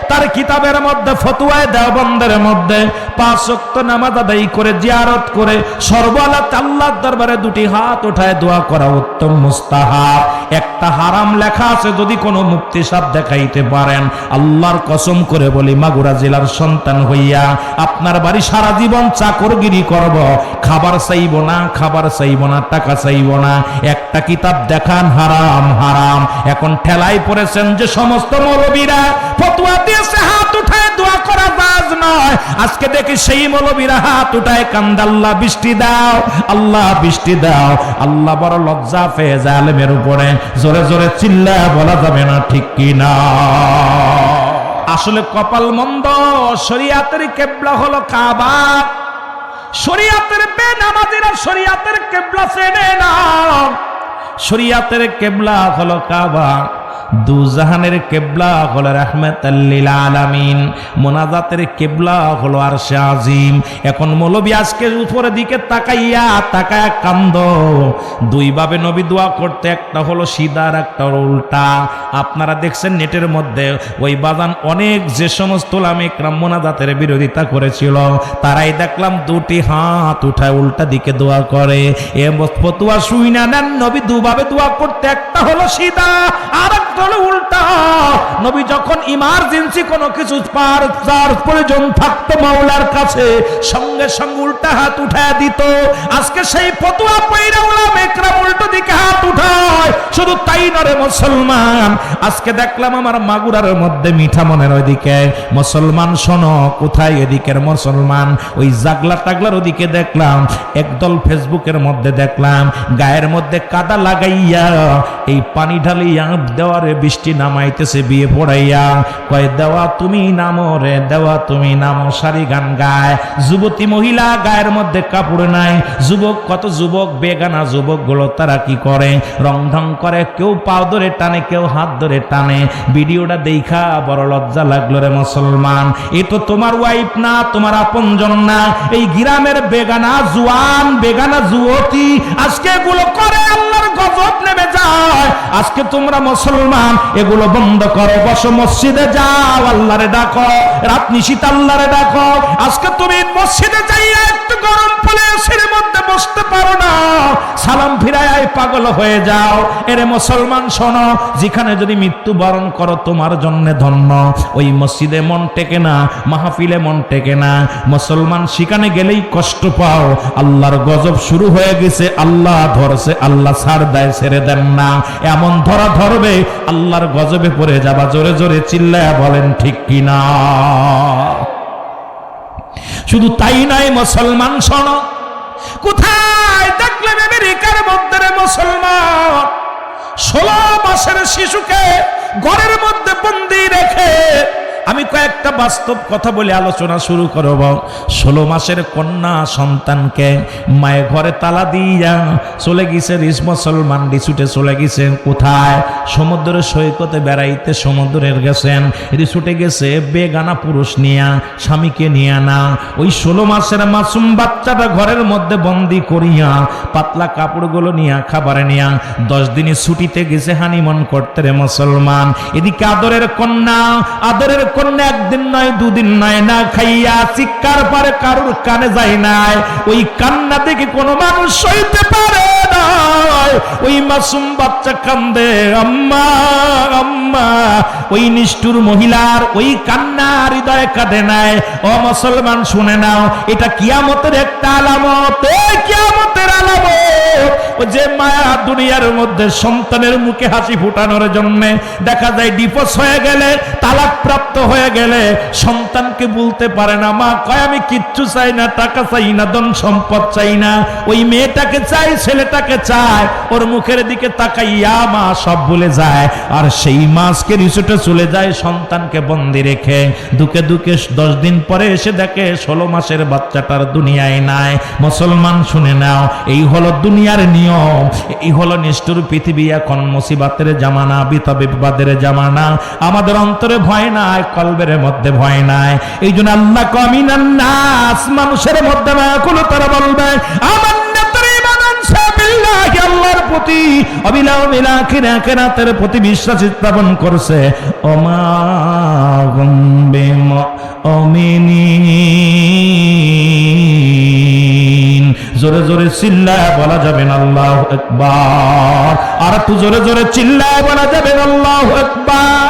Speaker 1: তার কিতাবের মধ্যে ফতুয়ায়ে দেওবন্দের মধ্যে 5 ওয়াক্ত নামাজ আদায় করে, জিয়ারত করে, সর্বহালাত আল্লাহর দরবারে 2টি হাত উঠায় দোয়া করা উত্তম মুস্তাহাব। একটা হারাম লেখা আছে, যদি কোনো মুফতি সাহেব দেখাইতে পারেন, আল্লাহর কসম করে বলি, মাগুরা জেলার সন্তান হইয়া আপনার বাড়ি সারা জীবন চাকরগিরি করব, খাবার চাইব না, খাবার চাইব না, টাকা চাইব না, একটা কিতাব দেখান, হারাম হারাম। এখন ঠেলাই পড়েছেন যে সমস্ত মৌলবীরা ফতোয়া দিয়েছে হাত উঠায় দোয়া করা জায়েজ নয়। আজকে দেখি সেই মৌলবীরা হাত উঠায় কান্দে, আল্লাহ বৃষ্টি দাও, আল্লাহ বৃষ্টি দাও। আল্লাহ বড় লজ্জা পেয়ে যায় আলেমের উপরে। জোরে জোরে চিল্লায় বলা যাবে না ঠিক কি না? আসলে কপাল মন্দ, শরিয়াতের কিবলা হলো কাবা। শরিয়াতের বেনামাজিরা শরিয়াতের কিবলা চেনে না। শরিয়াতের কিবলা হলো কাবা, দুজাহানের কিবলা হলো রাহমাতাল লিল আলামিন, মুনাজাতের কিবলা হলো আরশে আজিম। এখন মৌলবী আজকে উপরের দিকে তাকাইয়া তাকায়া কান্দ। 2 ভাবে নবী দোয়া করতে, একটা হলো সিধা আর একটা হলো উল্টা। আপনারা দেখছেন নেটের মধ্যে ওই বাজান অনেক যে সমস্ত উলামা ইকরাম মুনাজাতের বিরোধিতা করেছিল, তারাই দেখলাম 2টি হাত উঠায় উল্টা দিকে দোয়া করে। এ ফতোয়া শুই না নেন, নবী 2 ভাবে দোয়া করতে, একটা হলো সিধা আর একটা হলো উল্টা। নবী যখন ইমার্জেন্সি আনছি কোনো কিছু যার প্রয়োজন থাকতো মাওলার কাছে সঙ্গে সঙ্গে উল্টা হাত উঠায় দিত। আজকে সেই ফতোয়া পয়রা উলামা ইকরাম উল্টো দিকে হাত উঠায়। শুধু তাই নরে মুসলমান, আজকে দেখলাম আমার মাগুরার মধ্যে মিঠা মনের ওইদিকে মুসলমান, শোনো কোথায় এদিকের মুসলমান, ওই জাগলা টাগলার ওদিকে দেখলাম একদল ফেসবুকের মধ্যে দেখলাম গায়ের মধ্যে কাদা লাগাইয়া এই পানি ঢালিয়া দেওয়ারে বৃষ্টি নামাইতেছে বিয়ে পড়াইয়া, কয় দেওয়া তুমি নামো রে, দেওয়া তুমি নামো, সারি গান গায়। যুবতী মহিলা গায়ের মধ্যে কাপড় নাই, যুবক কত যুবক বেগানা যুবক গুলো তারা কি করে রং ঢং করে, কেউ পাও ধরে টানে, কেউ হাত ধরে টানে। ভিডিওটা দেখা বড় লজ্জা লাগলো রে মুসলমান, এ তো তোমার ওয়াইফ না, তোমার আপনজন না, এই গ্রামের বেগানা জুয়ান বেগানা যুবতী আজকে এগুলো করে, আল্লাহর গজব নেমে যায়। আজকে তোমরা মুসলমান এগুলো বন্ধ করো, বসো মসজিদে যাও, আল্লাহরে ডাকো, রাত নিশিত আল্লাহরে ডাকো। আজকে তুমি মসজিদে যাইয়া একটু গরম ফলে এসির মধ্যে বসতে পারো না, সালাম ফিরায় পাগল হয়ে যাও। এরে মুসলমান শোনো, যেখানে যদি মৃত্যু বরণ করো তোমার জন্য ধন্য, ওই মসজিদে মন টেকে না, মাহফিলে মন টেকে না, মুসলমান সেখানে গেলেই কষ্ট পাও। আল্লাহর গজব শুরু হয়ে গেছে, আল্লাহ ধরছে, আল্লাহ ছাড় দেয়, ছেড়ে দেন না, এমন ধরা ধরবে আল্লাহর গজবে পড়ে যাবা। জোরে জোরে চিল্লায়া বলেন ঠিক কিনা? শুধু তাই নয় মুসলমান শোনো, কোথায় দেখলেন আমেরিকার মধ্যে মুসলমান 16 মাসের শিশুকে ঘরের মধ্যে বন্দি রেখে, আমি কয়েকটা বাস্তব কথা বলে আলোচনা শুরু করব। 16 মাসের কন্যা সন্তানকে মায়ের ঘরে তালা দিয়া চলে গেছে মুসলমান, রিসুটে চলে গেছেন। কোথায়? সমুদ্রের সৈকতে বেড়াইতে সমুদ্রের গেছেন, রিসুটে গেছে বেগানা পুরুষ নিয়া, স্বামীকে নিয়ে না। ওই 16 মাসের মাসুম বাচ্চাটা ঘরের মধ্যে বন্দি করিয়া পাতলা কাপড়গুলো নিয়া, খাবারে নিয়া 10 দিনে ছুটিতে গেছে হানিমন করতে রে মুসলমান। এদিকে আদরের কন্যা, আদরের কন্যা একদিন নয় দুদিন নয় না খাইয়া চিৎকার পারে, কারুর কানে যায় নাই। ওই কান্না দেখে কোনো মানুষ সইতে পারে না, ওই মাসুম বাচ্চা কান্দে আম্মা আম্মা। ওই নিষ্ঠুর মহিলার ওই কান্না হৃদয়ে কাঁদে নাই। ও মুসলমান শুনে নাও, এটা কিয়ামতের একটা আলামত, কিয়ামতের আলামত। যে মায়া দুনিয়ার মধ্যে সন্তানের মুখে হাসি ফুটানোর জন্য দেখা যায় ডিভোর্স হয়ে গেলে, তালাক প্রাপ্ত হয়ে গেলে সন্তানকে বলতে পারে না, মা কয় আমি কিচ্ছু চাই না, টাকা চাই না, ধন সম্পদ চাই না। ওই মেয়েটাকে চাই, ছেলেটাকে চায়, ওর মুখের দিকে তাকাইয়া মা সব ভুলে যায়। আর সেই মাসকে রিসোর্টে চলে যায় সন্তানকে বন্দি রেখে। দুকে দুকে 10 দিন পরে এসে দেখে 16 মাসের বাচ্চাটার দুনিয়ায় নাই। মুসলমান শুনে নাও, এই হলো দুনিয়ার নিয়ম, এই হলো নিষ্ঠুর পৃথিবী। এখন মুসিবতের জামানা, বিপদের জামানা। আমাদের অন্তরে ভয় নাই, কলবের মধ্যে ভয় নাই। এই জন্য আল্লাহ কামিনান নাস, মানুষের মধ্যে মায়াকুল তারা বলবে আমার আল্লাহর প্রতি অবিলম্বিল আখিরাতের প্রতি বিশ্বাস স্থাপন করছে। ওমা গম্বে মুমিনিন, জোরে জোরে চিল্লায় বলা যাবেন আল্লাহু আকবার। আর একটু জোরে জোরে চিল্লায় বলা যাবেন আল্লাহু আকবার।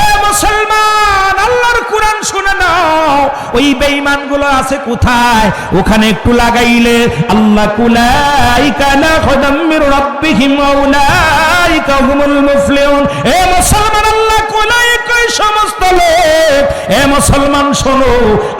Speaker 1: এ মুসলমান, আল্লাহর কোরআন শুনে নাও। ওই বেঈমান গুলো আছে কোথায়? ওখানে একটু লাগাইলে আল্লাহ কুলাইকা লা খুদাম মির রাব্বিহিম উলাইকা হুমুল মুফলিহুন। এ মুসলমান, আল্লাহ কুলাইকা সমস্ত লোক। এ মুসলমান শোনো,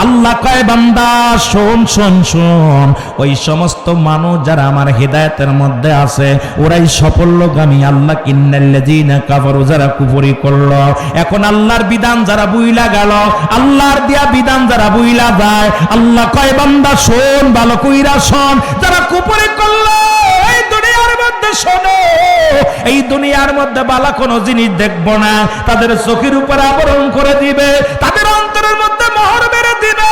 Speaker 1: আল্লাহ কয় বান্দা শোন শোন শোন, ওই সমস্ত মানুষ যারা আমার হেদায়েতের মধ্যে আছে ওরাই সাফল্যগামী। আল্লাহ ইন্নাল্লাযীনা কাফারু, যারা কুফরি করলো। এখন আল্লাহর বিধান যারা বুইলা গেল, আল্লাহর দিয়া বিধান যারা বুইলা যায়, আল্লাহ কয় বান্দা শোন, ভালো কইরা শোন, যারা কুফরি করলো এই দুনিয়ার মধ্যে শোনো, এই দুনিয়ার মধ্যে বালা কোনো জিনিস দেখবো না, তাদের চোখের উপর আবরণ করে দিবে, তাদের অন্তরের মধ্যে মোহর মেরে দিবে,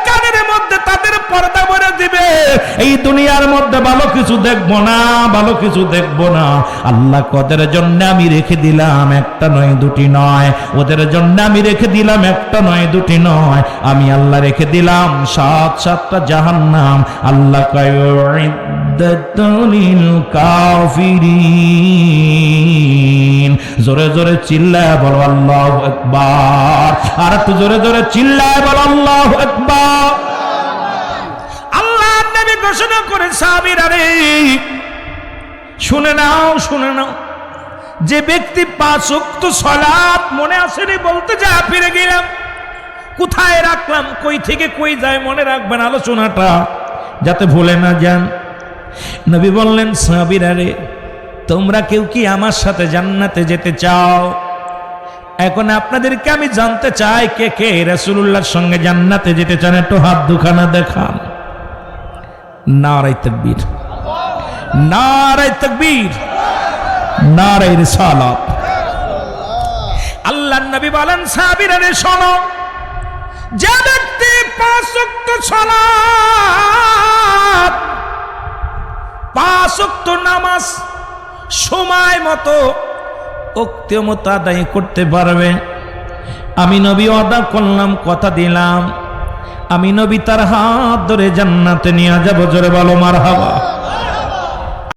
Speaker 1: কানের মধ্যে তাদের পর্দা করে দিবে। এই দুনিয়ার মধ্যে ভালো কিছু দেখবো না, ভালো কিছু দেখবো না। আল্লাহ ওদের জন্য আমি রেখে দিলাম একটা নয় দুটি নয়, ওদের জন্য আমি রেখে দিলাম একটা নয় দুটি নয়, আমি আল্লাহ রেখে দিলাম 7-7টা জাহান্নাম। আল্লাহ কয় উইদ্দাতুল কাফিরিন। জোরে জোরে চিল্লায় বলো আল্লাহু আকবার। আর একটু জোরে জোরে চিল্লায় বলো আল্লাহু আকবার। আল্লাহর নবী ঘোষণা করে সাহাবীরা রে শুনে নাও, শুনে নাও, যে ব্যক্তি 5 ওয়াক্ত সালাত মনে আসেনি বলতে যা ফিরে গেলাম, কোথায় রাখলাম, কই থেকে কই যায় মনে রাখবেন আলোচনাটা যাতে ভুলে না যান। নবী বললেন সাহাবীরা রে তোমরা কেউ কি আমার সাথে জান্নাতে যেতে চাও? এখন আপনাদেরকে আমি জানতে চাই কে কে রাসূলুল্লাহর সঙ্গে জান্নাতে যেতে চান, একটু হাত দুখানা দেখান। নারায়ে তাকবীর, নারায়ে তাকবীর, নারায়ে রিসালাত। আল্লাহর নবী বলেন সাহাবীরা রে শোনো, যে ব্যক্তি 5 ওয়াক্ত সালাত 5 ওয়াক্ত নামাজ সময় মতো ওক্ত মতো আদায় করতে পারবে, আমি নবী ওয়াদা করলাম, কথা দিলাম, আমি নবী তার হাত ধরে জান্নাতে নিয়ে যাব। জোরে বলো মারহাবা।